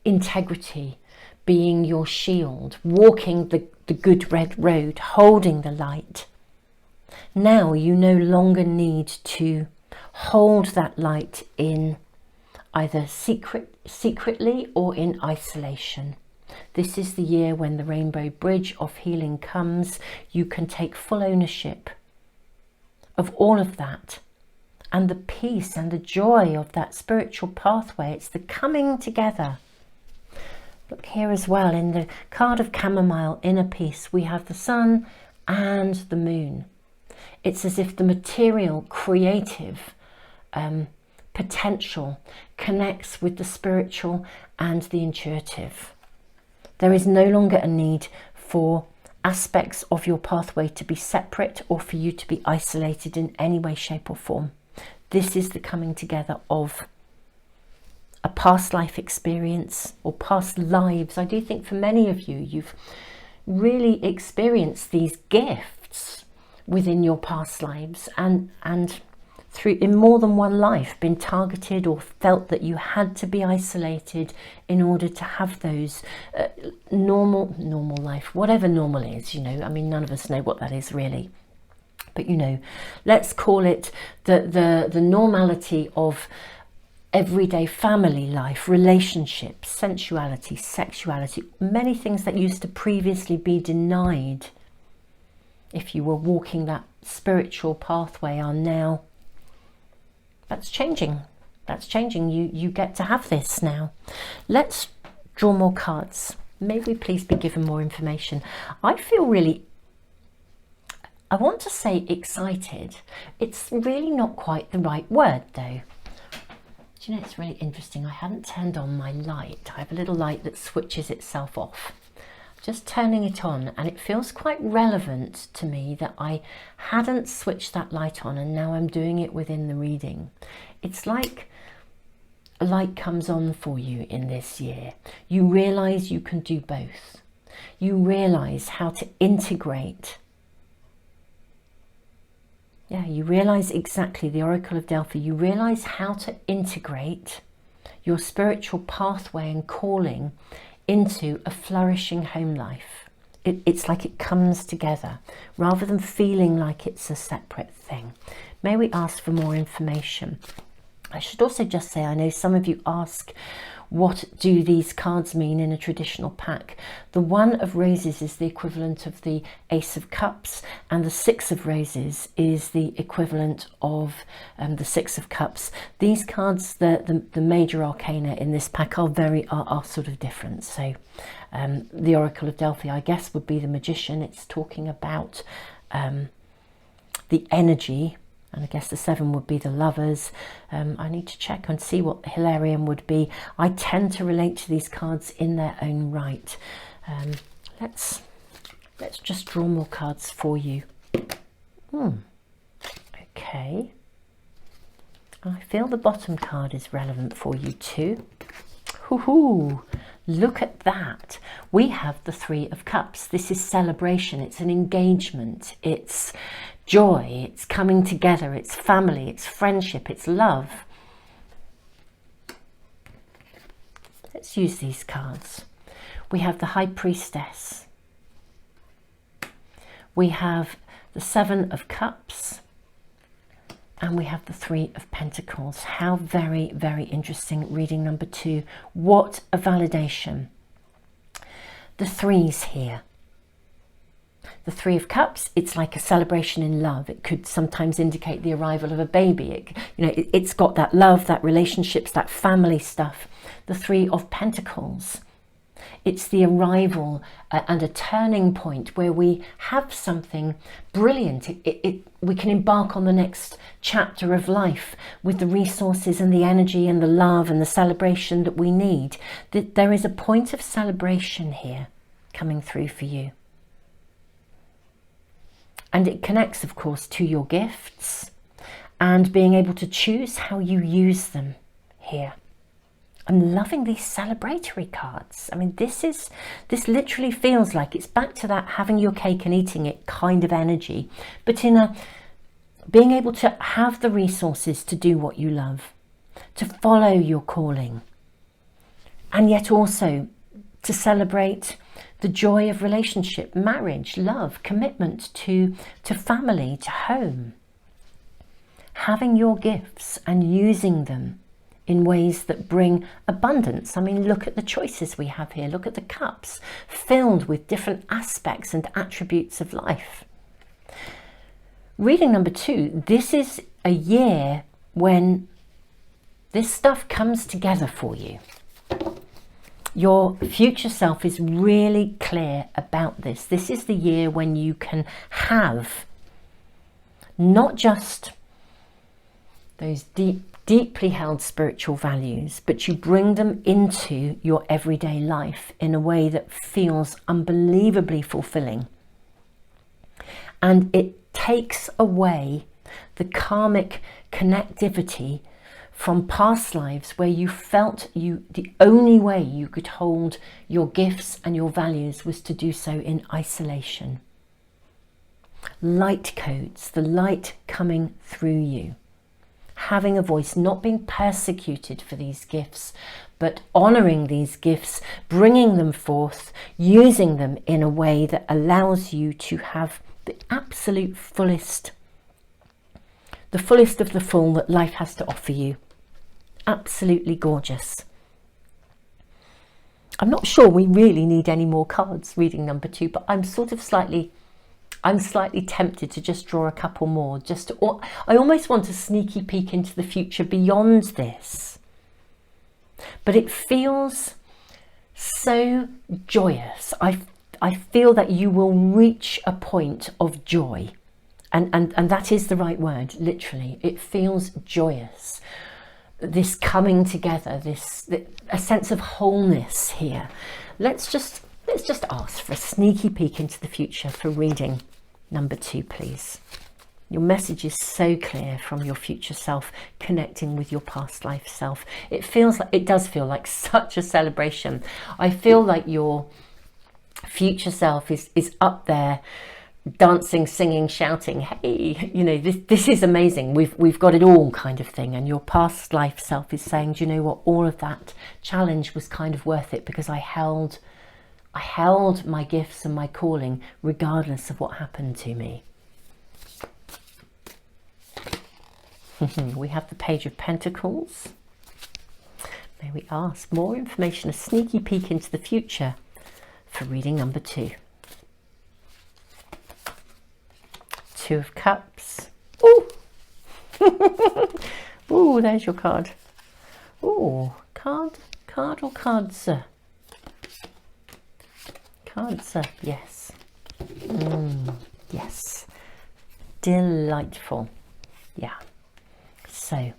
integrity, being your shield, walking the good red road, holding the light. Now you no longer need to hold that light in either secretly or in isolation. This is the year when the rainbow bridge of healing comes. You can take full ownership of all of that, and the peace and the joy of that spiritual pathway. It's the coming together. Look here as well, in the card of chamomile, inner peace, we have the sun and the moon. It's as if the material, creative potential connects with the spiritual and the intuitive. There is no longer a need for aspects of your pathway to be separate or for you to be isolated in any way, shape or form. This is the coming together of a past life experience or past lives. I do think for many of you, you've really experienced these gifts within your past lives, and in more than one life been targeted or felt that you had to be isolated in order to have those normal life, whatever normal is, you know. I mean, none of us know what that is really, but you know, let's call it the normality of everyday family life, relationships, sensuality, sexuality, many things that used to previously be denied if you were walking that spiritual pathway are now, that's changing. That's changing. You get to have this now. Let's draw more cards. May we please be given more information. I feel really, I want to say excited. It's really not quite the right word though. Do you know, it's really interesting. I hadn't turned on my light. I have a little light that switches itself off. Just turning it on, and it feels quite relevant to me that I hadn't switched that light on and now I'm doing it within the reading. It's like a light comes on for you in this year. You realize you can do both. You realize how to integrate. Yeah, you realize exactly, the Oracle of Delphi, you realize how to integrate your spiritual pathway and calling into a flourishing home life. It's like it comes together rather than feeling like it's a separate thing. May we ask for more information? I should also just say, I know some of you ask, what do these cards mean in a traditional pack? The One of Roses is the equivalent of the Ace of Cups, and the Six of Roses is the equivalent of the Six of Cups. These cards, the major arcana in this pack are sort of different. So the Oracle of Delphi, I guess, would be the Magician. It's talking about the energy. And I guess the Seven would be the Lovers. I need to check and see what Hilarion would be. I tend to relate to these cards in their own right. Let's just draw more cards for you. Okay. I feel the bottom card is relevant for you too. Hoo-hoo! Look at that. We have the Three of Cups. This is celebration. It's an engagement. It's joy. It's coming together. It's family. It's friendship. It's love. Let's use these cards. We have the High Priestess. We have the Seven of Cups. And we have the Three of Pentacles. How very, very interesting. Reading number 2. What a validation. The threes here. The Three of Cups, it's like a celebration in love. It could sometimes indicate the arrival of a baby. It's got that love, that relationships, that family stuff. The Three of Pentacles, it's the arrival and a turning point where we have something brilliant. We can embark on the next chapter of life with the resources and the energy and the love and the celebration that we need. There is a point of celebration here coming through for you. And it connects, of course, to your gifts and being able to choose how you use them here. I'm loving these celebratory cards. I mean, this literally feels like it's back to that having your cake and eating it kind of energy, but in a being able to have the resources to do what you love, to follow your calling, and yet also to celebrate the joy of relationship, marriage, love, commitment to family, to home. Having your gifts and using them in ways that bring abundance. I mean, look at the choices we have here. Look at the cups filled with different aspects and attributes of life. Reading number 2, this is a year when this stuff comes together for you. Your future self is really clear about this. This is the year when you can have not just those deeply held spiritual values, but you bring them into your everyday life in a way that feels unbelievably fulfilling. And it takes away the karmic connectivity from past lives where you felt the only way you could hold your gifts and your values was to do so in isolation. Light codes, the light coming through you. having a voice, not being persecuted for these gifts, but honouring these gifts, bringing them forth, using them in a way that allows you to have the absolute fullest, the fullest of the full that life has to offer you. Absolutely gorgeous. I'm not sure we really need any more cards, reading number 2, but I'm slightly tempted to just draw a couple more. I almost want a sneaky peek into the future beyond this. But it feels so joyous. I feel that you will reach a point of joy. And that is the right word, literally. It feels joyous. This coming together, a sense of wholeness here. Let's just ask for a sneaky peek into the future for reading number 2, please. Your message is so clear from your future self connecting with your past life self. It does feel like such a celebration. I feel like your future self is up there dancing, singing, shouting, hey, you know, this is amazing. We've got it all, kind of thing. And your past life self is saying, do you know what, all of that challenge was kind of worth it, because I held my gifts and my calling regardless of what happened to me. We have the Page of Pentacles. May we ask more information, a sneaky peek into the future for reading number 2. 2 of Cups. Ooh. Ooh, there's your card. Ooh, card or cards? Cards, yes. Yes. Delightful. Yeah. So,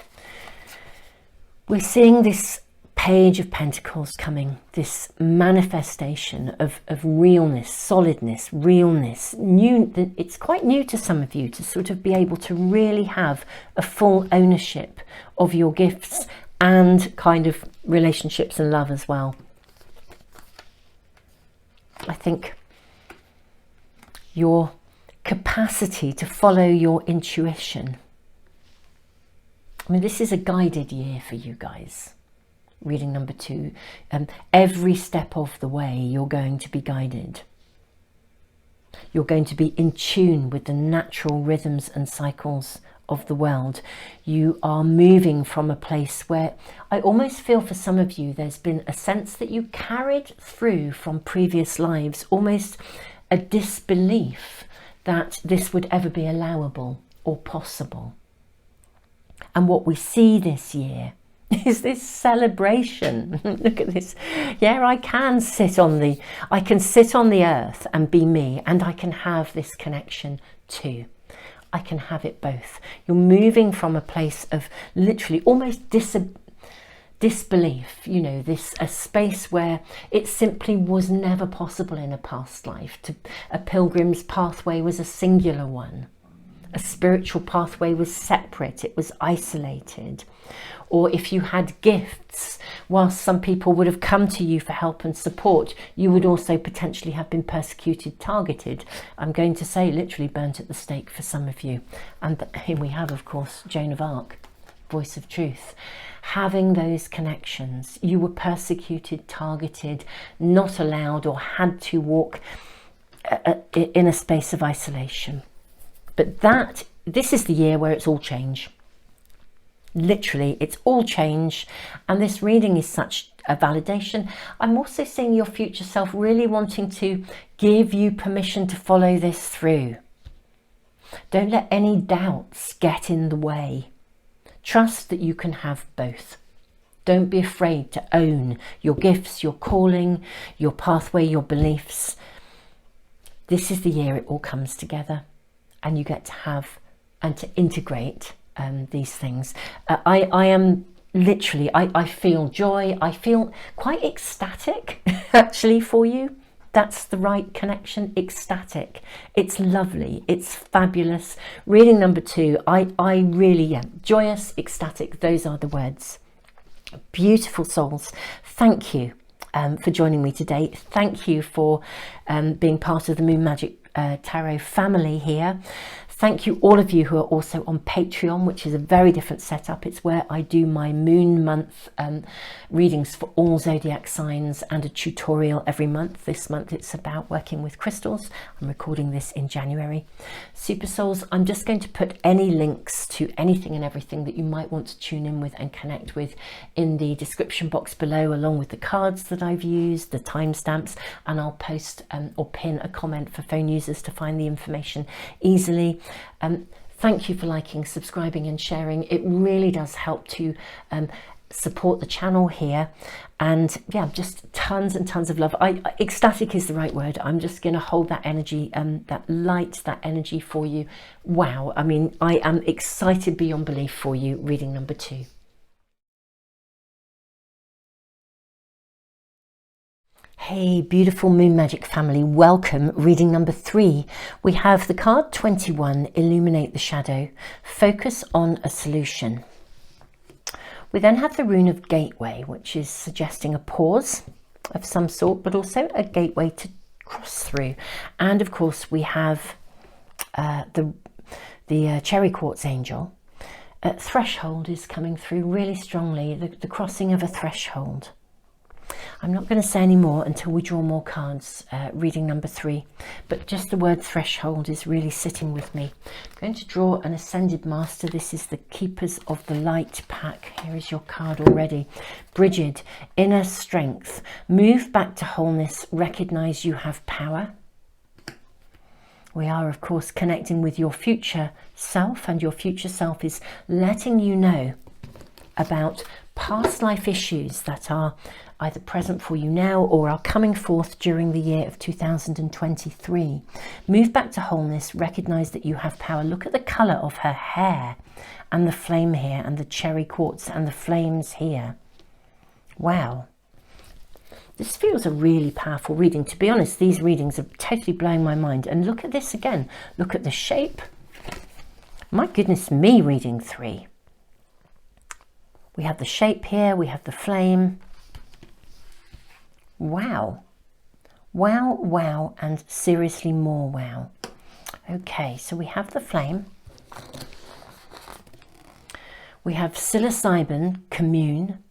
we're seeing this Page of Pentacles coming, this manifestation of realness, solidness, realness. It's quite new to some of you to sort of be able to really have a full ownership of your gifts and kind of relationships and love as well. I think your capacity to follow your intuition. I mean, this is a guided year for you guys. Reading number 2. Every step of the way, you're going to be guided. You're going to be in tune with the natural rhythms and cycles of the world. You are moving from a place where I almost feel for some of you, there's been a sense that you carried through from previous lives, almost a disbelief that this would ever be allowable or possible. And what we see this year is this celebration. Look at this. Yeah, I can sit on the earth and be me, and I can have this connection too. I can have it both. You're moving from a place of literally almost disbelief, you know, a space where it simply was never possible in a past life. A pilgrim's pathway was a singular one. A spiritual pathway was separate, it was isolated. Or if you had gifts, whilst some people would have come to you for help and support, you would also potentially have been persecuted, targeted. I'm going to say literally burnt at the stake for some of you. And here we have, of course, Joan of Arc, voice of truth. Having those connections, you were persecuted, targeted, not allowed, or had to walk in a space of isolation. But this is the year where it's all change. Literally, it's all change. And this reading is such a validation. I'm also seeing your future self really wanting to give you permission to follow this through. Don't let any doubts get in the way. Trust that you can have both. Don't be afraid to own your gifts, your calling, your pathway, your beliefs. This is the year it all comes together. And you get to have and to integrate these things. I am literally, I feel joy. I feel quite ecstatic actually for you. That's the right connection, ecstatic. It's lovely, it's fabulous. Reading number 2, I really am joyous, ecstatic. Those are the words. Beautiful souls, thank you for joining me today. Thank you for being part of the Moon Magic Tarot family here. Thank you all of you who are also on Patreon, which is a very different setup. It's where I do my moon month readings for all zodiac signs and a tutorial every month. This month it's about working with crystals. I'm recording this in January. Super Souls, I'm just going to put any links to anything and everything that you might want to tune in with and connect with in the description box below, along with the cards that I've used, the timestamps, and I'll post or pin a comment for phone users to find the information easily. Thank you for liking, subscribing and sharing. It really does help to support the channel here. And yeah, just tons and tons of love. Ecstatic is the right word. I'm just going to hold that energy, that light, that energy for you. Wow. I mean, I am excited beyond belief for you. Reading number 2. Hey, beautiful Moon Magic family, welcome. Reading number 3. We have the card 21, Illuminate the Shadow, Focus on a Solution. We then have the rune of Gateway, which is suggesting a pause of some sort, but also a gateway to cross through. And of course, we have the Cherry Quartz Angel. Threshold is coming through really strongly, the crossing of a threshold. I'm not going to say any more until we draw more cards, reading number 3, but just the word threshold is really sitting with me. I'm going to draw an Ascended Master. This is the Keepers of the Light pack. Here is your card already. Brigid, inner strength. Move back to wholeness. Recognize you have power. We are, of course, connecting with your future self, and your future self is letting you know about past life issues that are either present for you now or are coming forth during the year of 2023. Move back to wholeness, recognize that you have power. Look at the color of her hair and the flame here, and the cherry quartz and the flames here. Wow. This feels a really powerful reading. To be honest, these readings are totally blowing my mind. And look at this again. Look at the shape. My goodness me, reading 3. We have the shape here, we have the flame. Wow. Wow, wow, and seriously more wow. Okay, so we have the flame. We have psilocybin, commune.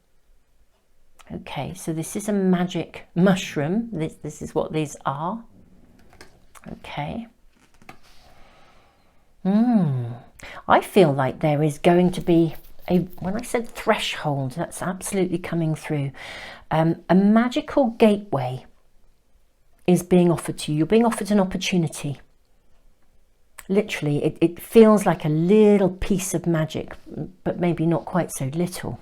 Okay, so this is a magic mushroom. This is what these are. Okay. I feel like there is going to be when I said threshold, that's absolutely coming through. A magical gateway is being offered to you. You're being offered an opportunity. Literally, it feels like a little piece of magic, but maybe not quite so little.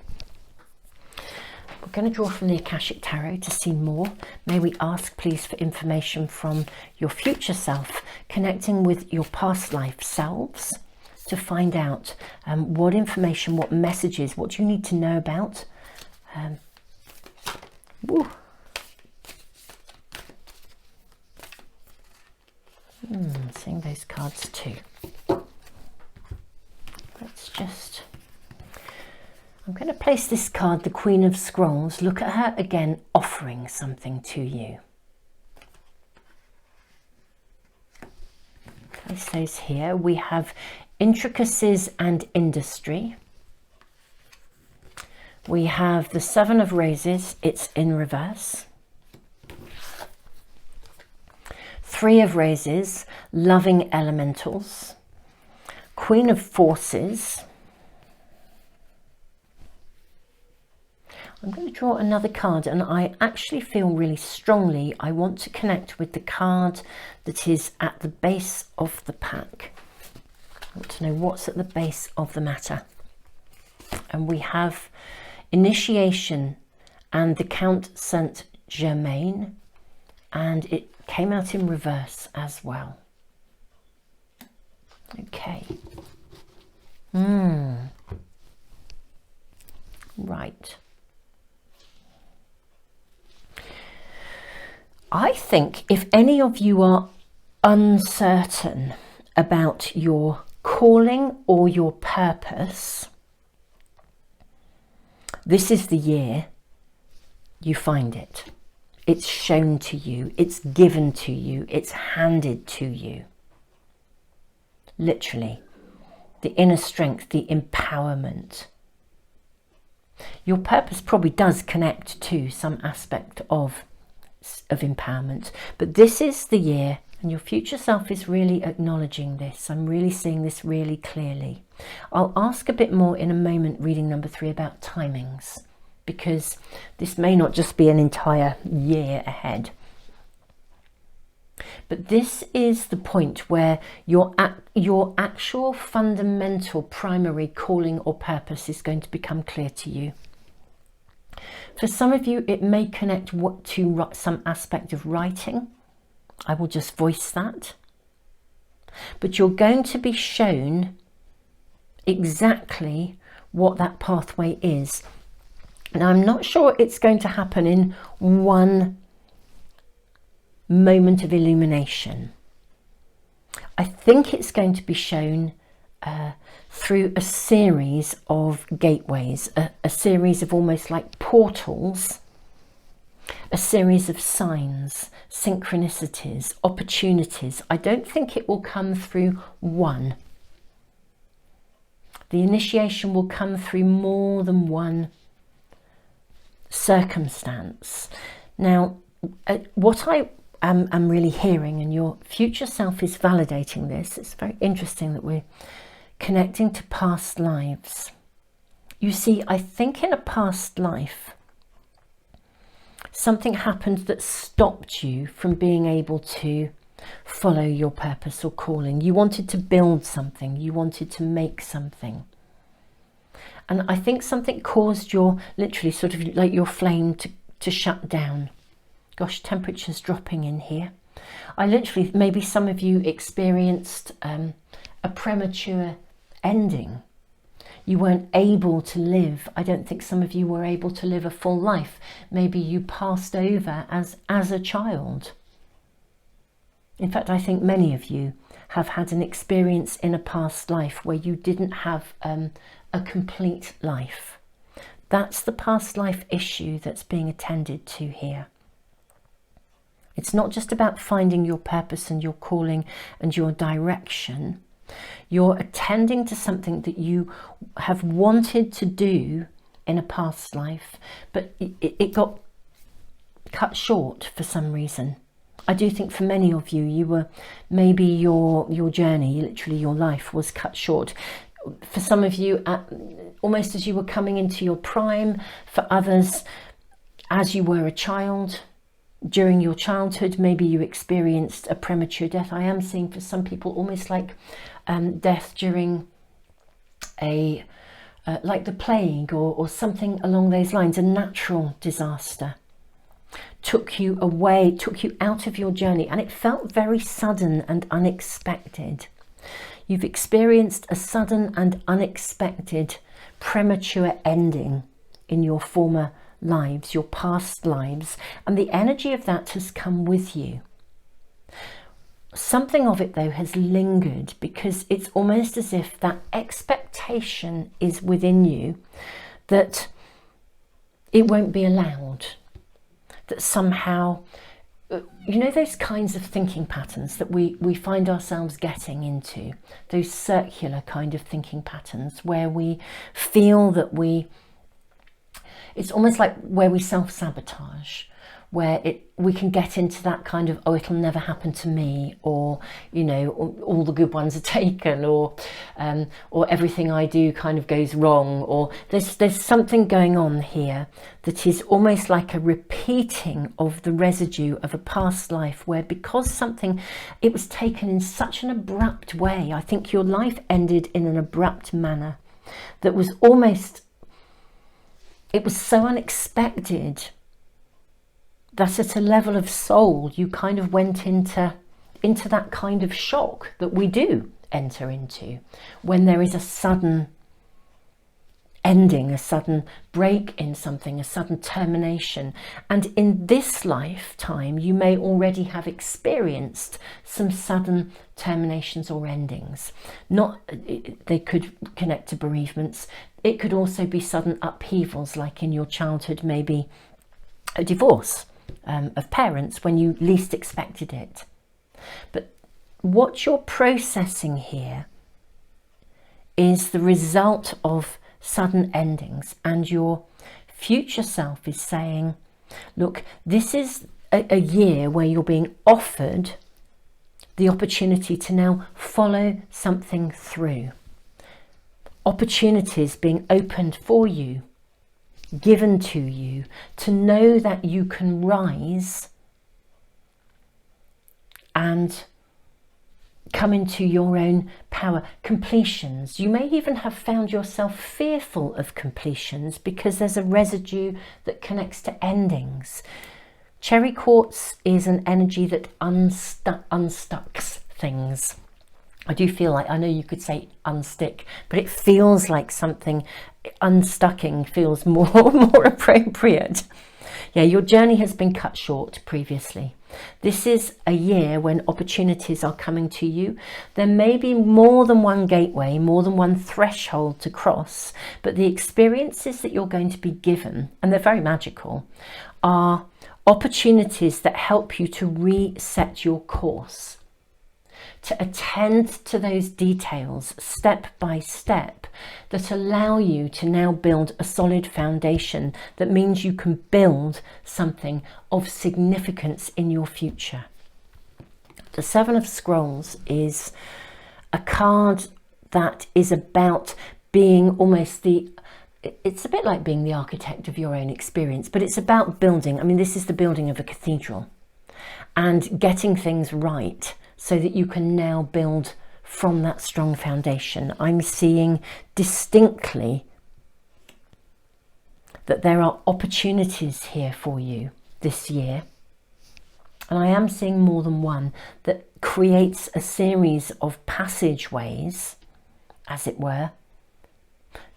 We're going to draw from the Akashic Tarot to see more. May we ask, please, for information from your future self, connecting with your past life selves, to find out what information, what messages, what do you need to know about. Seeing those cards too. Let's just... I'm going to place this card, the Queen of Scrolls. Look at her again, offering something to you. Place those here. We have Intricacies and Industry. We have the Seven of Roses, it's in reverse. Three of Roses, Loving Elementals. Queen of Forces. I'm going to draw another card, and I actually feel really strongly I want to connect with the card that is at the base of the pack. I want to know what's at the base of the matter. And we have Initiation and the Count Saint Germain, and it came out in reverse as well. Okay. Right. I think if any of you are uncertain about your calling or your purpose, this is the year you find it. It's shown to you, it's given to you, it's handed to you. literally. The inner strength, the empowerment. Your purpose probably does connect to some aspect of empowerment, but this is the year, and your future self is really acknowledging this. I'm really seeing this really clearly. I'll ask a bit more in a moment, reading number 3, about timings, because this may not just be an entire year ahead. But this is the point where your actual fundamental primary calling or purpose is going to become clear to you. For some of you, it may connect to some aspect of writing. I will just voice that. But you're going to be shown exactly what that pathway is. Now, I'm not sure it's going to happen in one moment of illumination. I think it's going to be shown through a series of gateways, a series of almost like portals, a series of signs, synchronicities, opportunities. I don't think it will come through one. The initiation will come through more than one circumstance. Now, what I'm really hearing, and your future self is validating this. It's very interesting that we're connecting to past lives. You see, I think in a past life, something happened that stopped you from being able to follow your purpose or calling. You wanted to build something, you wanted to make something. And I think something caused your, literally sort of like your flame to shut down. Gosh, temperature's dropping in here. I literally, maybe some of you experienced a premature ending. You weren't able to live. I don't think some of you were able to live a full life. Maybe you passed over as a child. In fact, I think many of you have had an experience in a past life where you didn't have a complete life. That's the past life issue that's being attended to here. It's not just about finding your purpose and your calling and your direction. You're attending to something that you have wanted to do in a past life, but it got cut short for some reason. I do think for many of you, you were, maybe your journey, literally your life, was cut short. For some of you, almost as you were coming into your prime. For others, as you were a child. During your childhood, maybe you experienced a premature death. I am seeing for some people almost like death during a like the plague or something along those lines. A natural disaster took you away, took you out of your journey, and it felt very sudden and unexpected. You've experienced a sudden and unexpected premature ending in your former lives, your past lives, and the energy of that has come with you. Something of it, though, has lingered, because it's almost as if that expectation is within you that it won't be allowed, that somehow, you know, those kinds of thinking patterns that we find ourselves getting into, those circular kind of thinking patterns where we feel that it's almost like where we self-sabotage, where we can get into that kind of, oh, it'll never happen to me, or, you know, all the good ones are taken, or everything I do kind of goes wrong, or there's something going on here that is almost like a repeating of the residue of a past life, where because it was taken in such an abrupt way. I think your life ended in an abrupt manner that was almost, it was so unexpected that at a level of soul, you kind of went into that kind of shock that we do enter into when there is a sudden ending, a sudden break in something, a sudden termination. And in this lifetime, you may already have experienced some sudden terminations or endings. They could connect to bereavements. It could also be sudden upheavals, like in your childhood, maybe a divorce of parents when you least expected it. But what you're processing here is the result of sudden endings, and your future self is saying, look, this is a year where you're being offered the opportunity to now follow something through. Opportunities being opened for you, given to you, to know that you can rise and come into your own power. Completions. You may even have found yourself fearful of completions because there's a residue that connects to endings. Cherry quartz is an energy that unstucks things. I do feel like, I know you could say unstick, but it feels like something, unstucking feels more appropriate. Yeah, your journey has been cut short previously. This is a year when opportunities are coming to you. There may be more than one gateway, more than one threshold to cross, but the experiences that you're going to be given, and they're very magical, are opportunities that help you to reset your course, to attend to those details step by step that allow you to now build a solid foundation that means you can build something of significance in your future. The Seven of Scrolls is a card that is about being almost it's a bit like being the architect of your own experience, but it's about building. I mean, this is the building of a cathedral and getting things right so that you can now build from that strong foundation. I'm seeing distinctly that there are opportunities here for you this year. And I am seeing more than one that creates a series of passageways, as it were,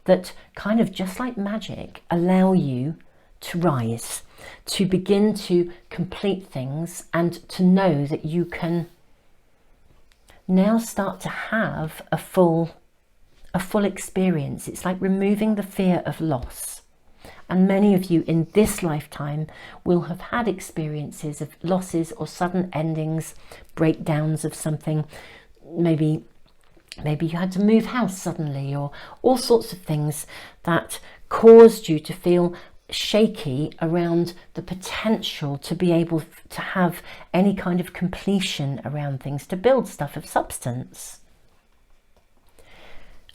that kind of just like magic allow you to rise, to begin to complete things, and to know that you can now start to have a full experience. It's like removing the fear of loss. And many of you in this lifetime will have had experiences of losses or sudden endings, breakdowns of something. Maybe you had to move house suddenly, or all sorts of things that caused you to feel shaky around the potential to be able to have any kind of completion around things, to build stuff of substance.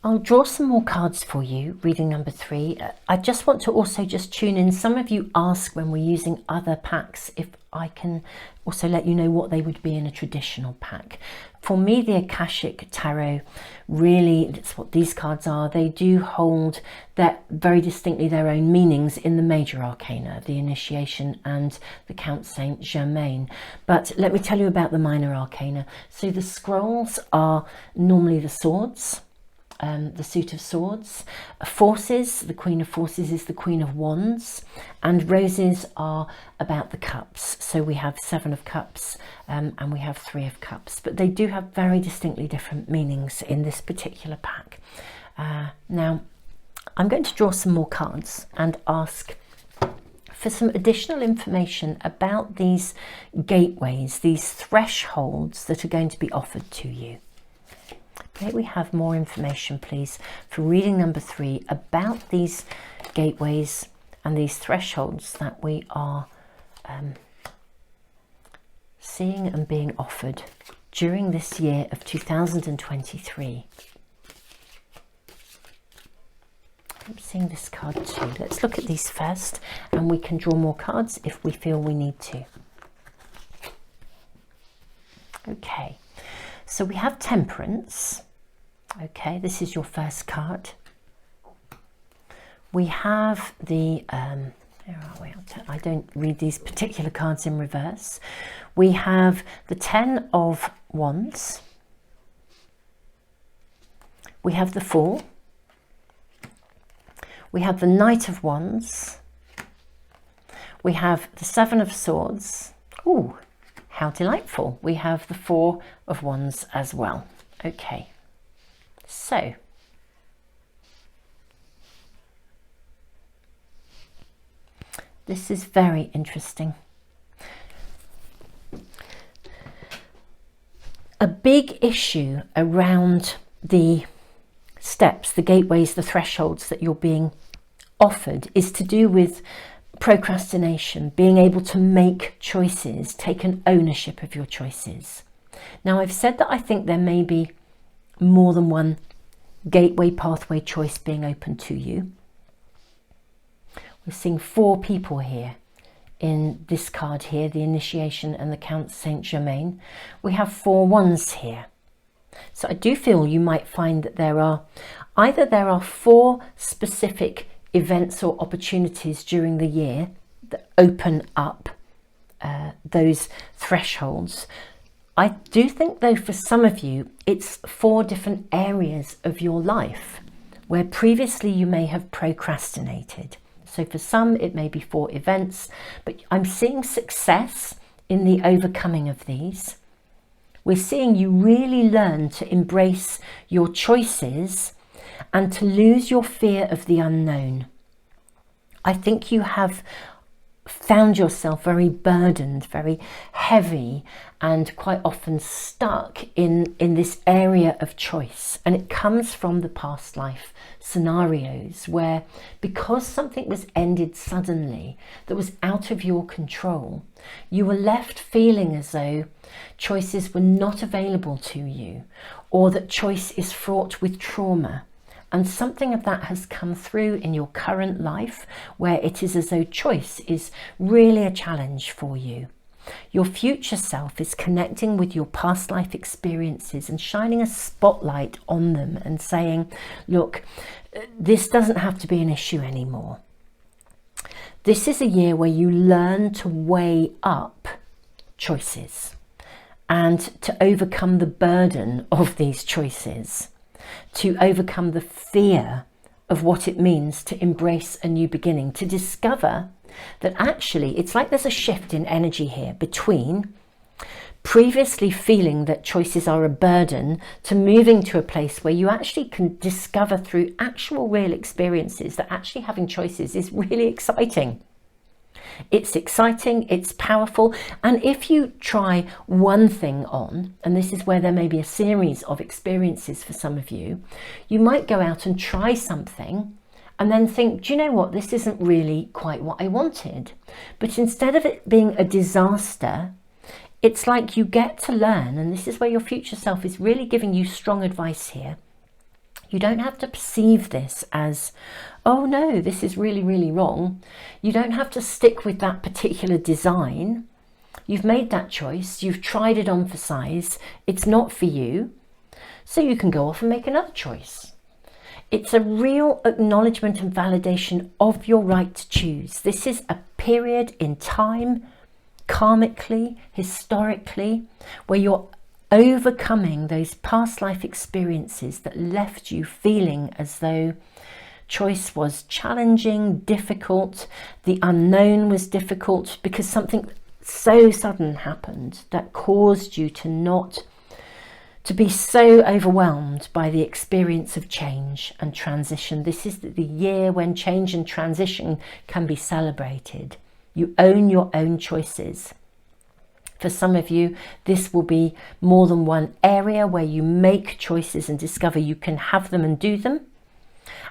I'll draw some more cards for you, reading number 3. I just want to also just tune in. Some of you ask when we're using other packs if I can also let you know what they would be in a traditional pack. For me, the Akashic Tarot, really, that's what these cards are. They do hold very distinctly their own meanings in the major arcana, the Initiation and the Count Saint Germain. But let me tell you about the minor arcana. So the scrolls are normally the swords, the suit of swords. Forces, the Queen of Forces is the Queen of Wands, and roses are about the cups. So we have 7 of Cups and we have 3 of Cups, but they do have very distinctly different meanings in this particular pack. Now I'm going to draw some more cards and ask for some additional information about these gateways, these thresholds that are going to be offered to you. May we have more information, please, for reading number 3 about these gateways and these thresholds that we are seeing and being offered during this year of 2023. I'm seeing this card too. Let's look at these first, and we can draw more cards if we feel we need to. Okay, so we have Temperance. Okay, this is your first card. We have the, where are we? I don't read these particular cards in reverse. We have the 10 of Wands. We have the Fool. We have the Knight of Wands. We have the 7 of Swords. Ooh, how delightful. We have the 4 of Wands as well. Okay. So, this is very interesting. A big issue around the steps, the gateways, the thresholds that you're being offered is to do with procrastination, being able to make choices, take an ownership of your choices. Now, I've said that I think there may be more than one gateway, pathway, choice being open to you. We're seeing 4 people here in this card here, the Initiation and the Count Saint Germain. We have 4 wands here. So I do feel you might find that there are 4 specific events or opportunities during the year that open up those thresholds. I do think though for some of you it's 4 different areas of your life where previously you may have procrastinated. So for some it may be 4 events, but I'm seeing success in the overcoming of these. We're seeing you really learn to embrace your choices and to lose your fear of the unknown. I think you have found yourself very burdened, very heavy, and quite often stuck in this area of choice. And it comes from the past life scenarios where, because something was ended suddenly that was out of your control, you were left feeling as though choices were not available to you, or that choice is fraught with trauma. And something of that has come through in your current life, where it is as though choice is really a challenge for you. Your future self is connecting with your past life experiences and shining a spotlight on them and saying, look, this doesn't have to be an issue anymore. This is a year where you learn to weigh up choices and to overcome the burden of these choices, to overcome the fear of what it means to embrace a new beginning, to discover that actually it's like there's a shift in energy here between previously feeling that choices are a burden to moving to a place where you actually can discover through actual real experiences that actually having choices is really exciting. It's exciting, it's powerful, and if you try one thing on, and this is where there may be a series of experiences for some of you, you might go out and try something and then think, do you know what, this isn't really quite what I wanted. But instead of it being a disaster, it's like you get to learn, and this is where your future self is really giving you strong advice here. You don't have to perceive this as, oh no, this is really, really wrong. You don't have to stick with that particular design. You've made that choice. You've tried it on for size. It's not for you. So you can go off and make another choice. It's a real acknowledgement and validation of your right to choose. This is a period in time, karmically, historically, where you're overcoming those past life experiences that left you feeling as though choice was challenging, difficult, the unknown was difficult because something so sudden happened that caused you to be so overwhelmed by the experience of change and transition. This is the year when change and transition can be celebrated. You own your own choices. For some of you, this will be more than one area where you make choices and discover you can have them and do them.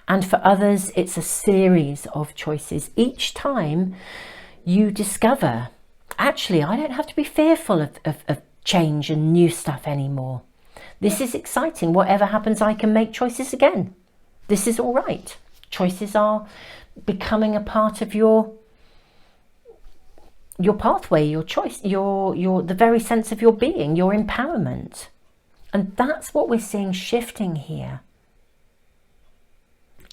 And for others, it's a series of choices. Each time you discover, actually, I don't have to be fearful of change and new stuff anymore. This is exciting. Whatever happens, I can make choices again. This is all right. Choices are becoming a part of your pathway, your choice, the very sense of your being, your empowerment. And that's what we're seeing shifting here.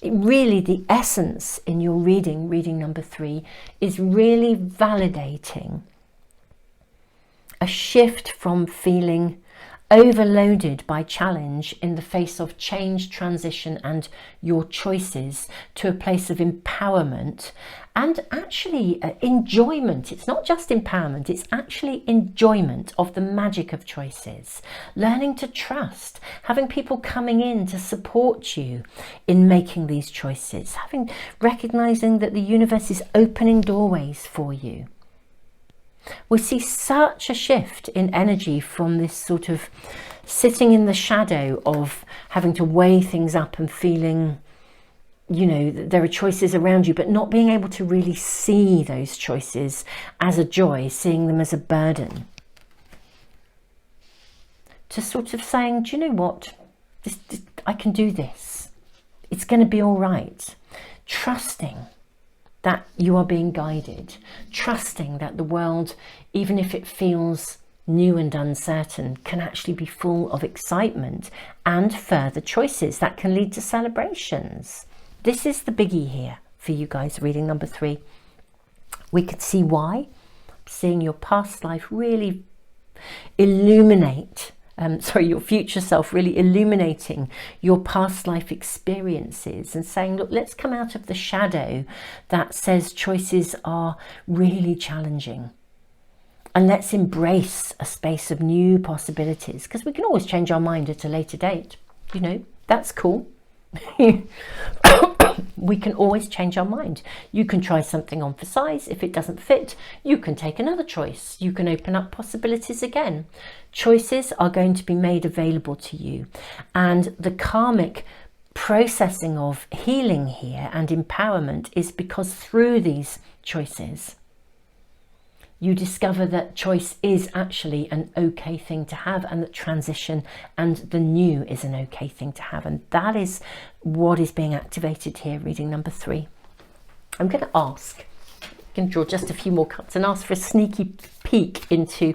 Really, the essence in your reading number 3, is really validating a shift from feeling overloaded by challenge in the face of change, transition and your choices to a place of empowerment and actually enjoyment. It's not just empowerment, it's actually enjoyment of the magic of choices, learning to trust, having people coming in to support you in making these choices, recognizing that the universe is opening doorways for you. We see such a shift in energy from this sort of sitting in the shadow of having to weigh things up and feeling, you know, that there are choices around you, but not being able to really see those choices as a joy, seeing them as a burden. To sort of saying, do you know what, I can do this. It's going to be all right. Trusting that you are being guided. Trusting that the world, even if it feels new and uncertain, can actually be full of excitement and further choices that can lead to celebrations. This is the biggie here for you guys, reading number 3. We could see why. Seeing your past life really illuminate, your future self really illuminating your past life experiences and saying, look, let's come out of the shadow that says choices are really challenging. And let's embrace a space of new possibilities, because we can always change our mind at a later date. You know, that's cool. We can always change our mind. You can try something on for size. If it doesn't fit, you can take another choice. You can open up possibilities again. Choices are going to be made available to you. And the karmic processing of healing here and empowerment is because through these choices, you discover that choice is actually an okay thing to have, and that transition and the new is an okay thing to have. And that is what is being activated here, reading number 3. I'm going to ask, I'm going to draw just a few more cards and ask for a sneaky peek into,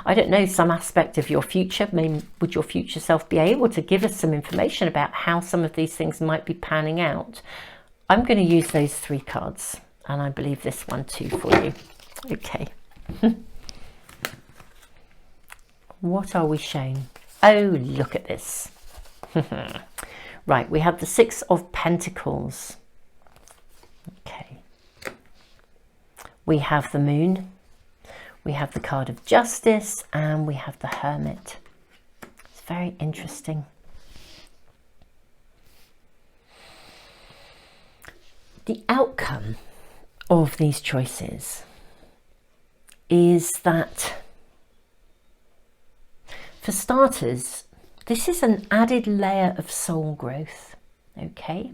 I don't know, some aspect of your future. Maybe would your future self be able to give us some information about how some of these things might be panning out? I'm going to use those 3 cards, and I believe this one too for you. Okay. What are we shown? Oh, look at this. Right, we have the 6 of Pentacles. Okay. We have the Moon. We have the card of Justice, and we have the Hermit. It's very interesting. The outcome of these choices is that, for starters, this is an added layer of soul growth. Okay,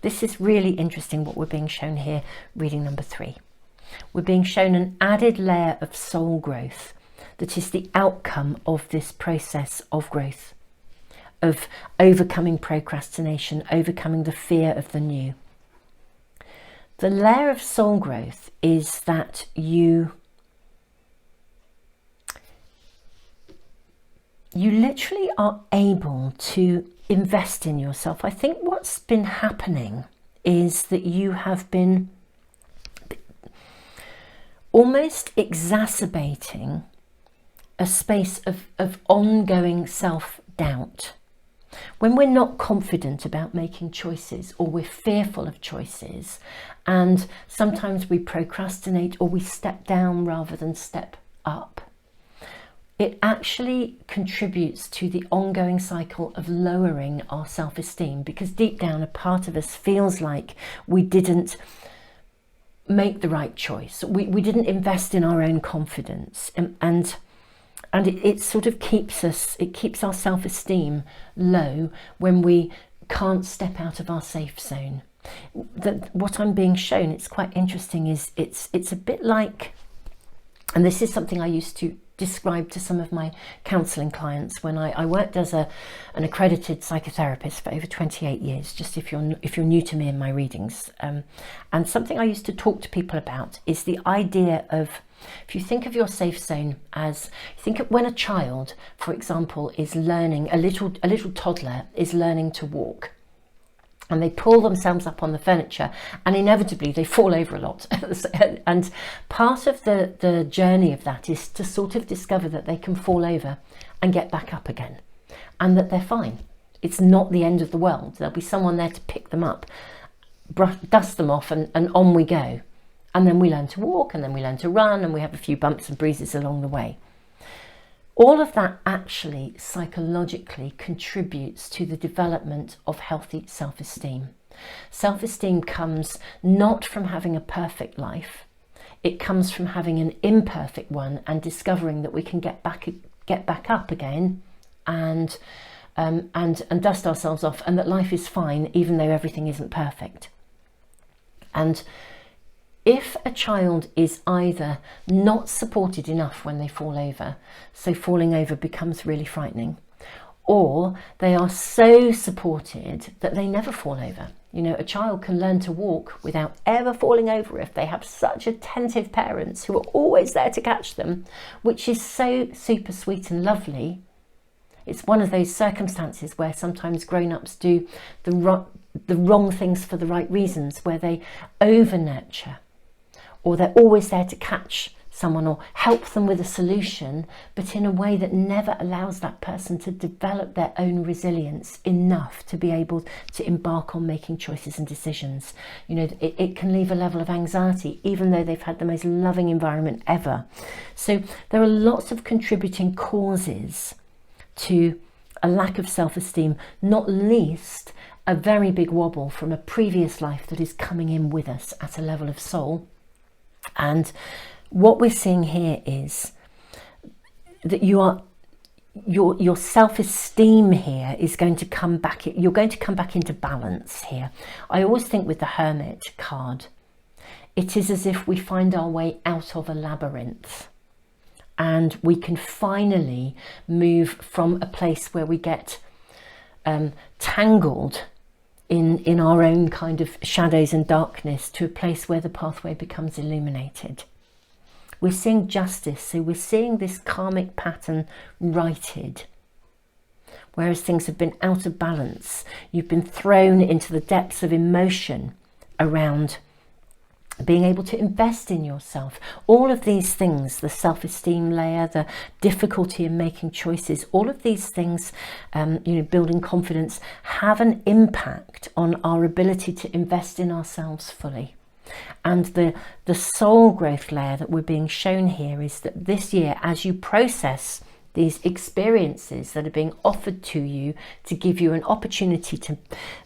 this is really interesting what we're being shown here, reading number 3. We're being shown an added layer of soul growth that is the outcome of this process of growth, of overcoming procrastination, overcoming the fear of the new. The layer of soul growth is that you literally are able to invest in yourself. I think what's been happening is that you have been almost exacerbating a space of ongoing self-doubt. When we're not confident about making choices, or we're fearful of choices, and sometimes we procrastinate or we step down rather than step up, it actually contributes to the ongoing cycle of lowering our self-esteem, because deep down a part of us feels like we didn't make the right choice. We didn't invest in our own confidence, and it sort of keeps our self-esteem low when we can't step out of our safe zone. What I'm being shown, it's quite interesting, is it's a bit like, and this is something I used to describe to some of my counselling clients when I worked as an accredited psychotherapist for over 28 years, just if you're new to me in my readings. And something I used to talk to people about is the idea of, if you think of your safe zone as, think of when a child, for example, is learning, a little toddler is learning to walk, and they pull themselves up on the furniture, and inevitably they fall over a lot. And part of the journey of that is to sort of discover that they can fall over and get back up again, and that they're fine. It's not the end of the world. There'll be someone there to pick them up, dust them off, and on we go. And then we learn to walk, and then we learn to run, and we have a few bumps and bruises along the way. All of that actually psychologically contributes to the development of healthy self-esteem. Self-esteem comes not from having a perfect life. it comes from having an imperfect one and discovering that we can get back up again and dust ourselves off, and that life is fine even though everything isn't perfect. And if a child is either not supported enough when they fall over, so falling over becomes really frightening, or they are so supported that they never fall over. You know, a child can learn to walk without ever falling over if they have such attentive parents who are always there to catch them, which is so super sweet and lovely. It's one of those circumstances where sometimes grown-ups do the wrong things for the right reasons, where they over-nurture, or they're always there to catch someone or help them with a solution, but in a way that never allows that person to develop their own resilience enough to be able to embark on making choices and decisions. You know, it can leave a level of anxiety, even though they've had the most loving environment ever. So there are lots of contributing causes to a lack of self-esteem, not least a very big wobble from a previous life that is coming in with us at a level of soul. And what we're seeing here is that your self-esteem here is going to come back. You're going to come back into balance here. I always think with the Hermit card, it is as if we find our way out of a labyrinth, and we can finally move from a place where we get tangled in our own kind of shadows and darkness to a place where the pathway becomes illuminated. We're seeing justice, so we're seeing this karmic pattern righted. Whereas things have been out of balance, you've been thrown into the depths of emotion around being able to invest in yourself. All of these things, the self-esteem layer, the difficulty in making choices, all of these things, building confidence, have an impact on our ability to invest in ourselves fully. And the soul growth layer that we're being shown here is that this year, as you process these experiences that are being offered to you to give you an opportunity to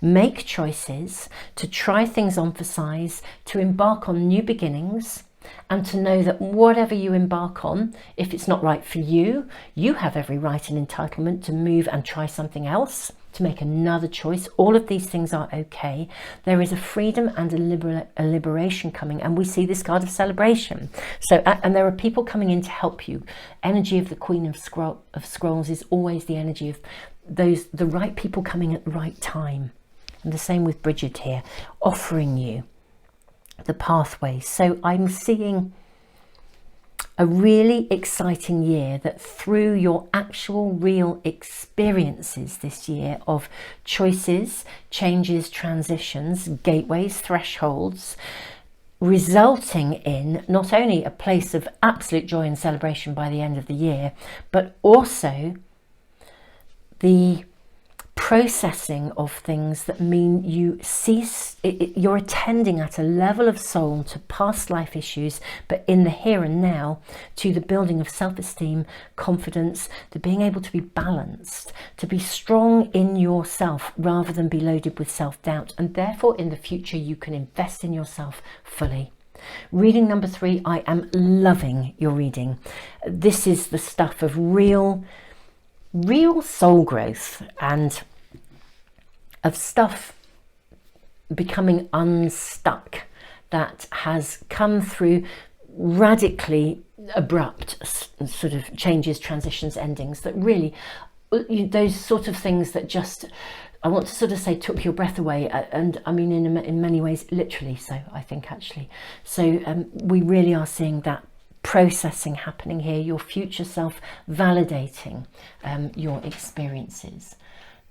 make choices, to try things on for size, to embark on new beginnings, and to know that whatever you embark on, if it's not right for you, you have every right and entitlement to move and try something else, to make another choice. All of these things are okay. There is a freedom and a liberation coming, and we see this card of celebration. So, and there are people coming in to help you. Energy of the Queen of Scrolls is always the energy of the right people coming at the right time. And the same with Bridget here, offering you the pathway. So I'm seeing a really exciting year that through your actual real experiences this year of choices, changes, transitions, gateways, thresholds, resulting in not only a place of absolute joy and celebration by the end of the year, but also the processing of things that mean you cease, you're attending at a level of soul to past life issues, but in the here and now to the building of self-esteem, confidence, to being able to be balanced, to be strong in yourself rather than be loaded with self-doubt, and therefore in the future you can invest in yourself fully. Reading number 3, I am loving your reading. This is the stuff of real soul growth and of stuff becoming unstuck that has come through radically abrupt sort of changes, transitions, endings that really, those sort of things that just, I want to sort of say, took your breath away. And I mean, in many ways, literally so, I think, actually. So we really are seeing that processing happening here, your future self validating your experiences.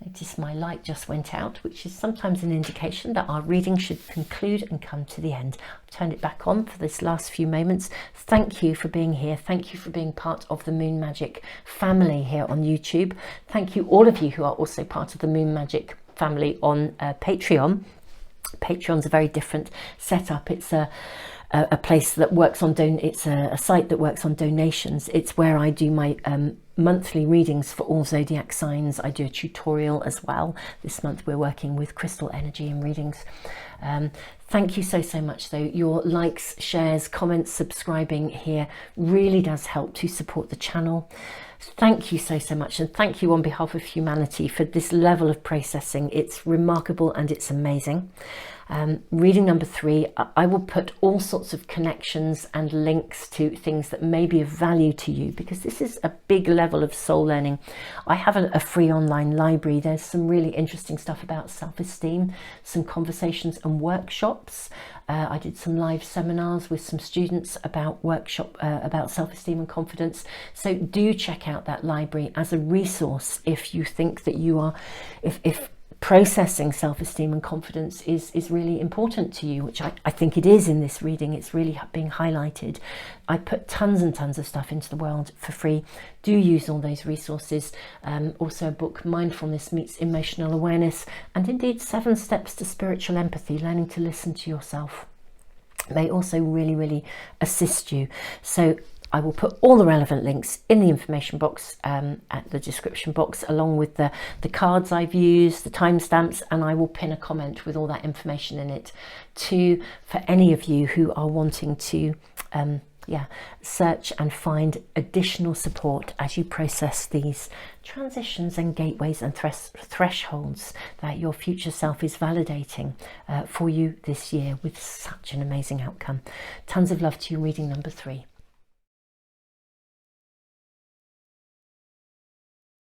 Notice my light just went out, which is sometimes an indication that our reading should conclude and come to the end. I've turned it back on for this last few moments. Thank you for being here. Thank you for being part of the Moon Magic family here on YouTube. Thank you all of you who are also part of the Moon Magic family on Patreon. Patreon's a very different setup. It's a place that works on it's a site that works on donations. It's where I do my monthly readings for all zodiac signs. I do a tutorial as well. This month we're working with crystal energy and readings. Thank you so much though. Your likes, shares, comments, subscribing here really does help to support the channel. Thank you so much, and thank you on behalf of humanity for this level of processing. It's remarkable and it's amazing. Reading number 3, I will put all sorts of connections and links to things that may be of value to you, because this is a big level of soul learning. I have a free online library. There's some really interesting stuff about self-esteem, some conversations and workshops. I did some live seminars with some students about about self-esteem and confidence. So do check out that library as a resource if you think that you are, if processing self-esteem and confidence is really important to you, which I think it is in this reading. It's really being highlighted. I put tons and tons of stuff into the world for free. Do use all those resources. Also a book, Mindfulness Meets Emotional Awareness, and indeed 7 Steps to Spiritual Empathy, learning to listen to yourself, may also really assist you. So I will put all the relevant links in the information box, at the description box, along with the cards I've used, the timestamps, and I will pin a comment with all that information in it for any of you who are wanting to search and find additional support as you process these transitions and gateways and thresholds that your future self is validating for you this year with such an amazing outcome. Tons of love to you, reading number 3.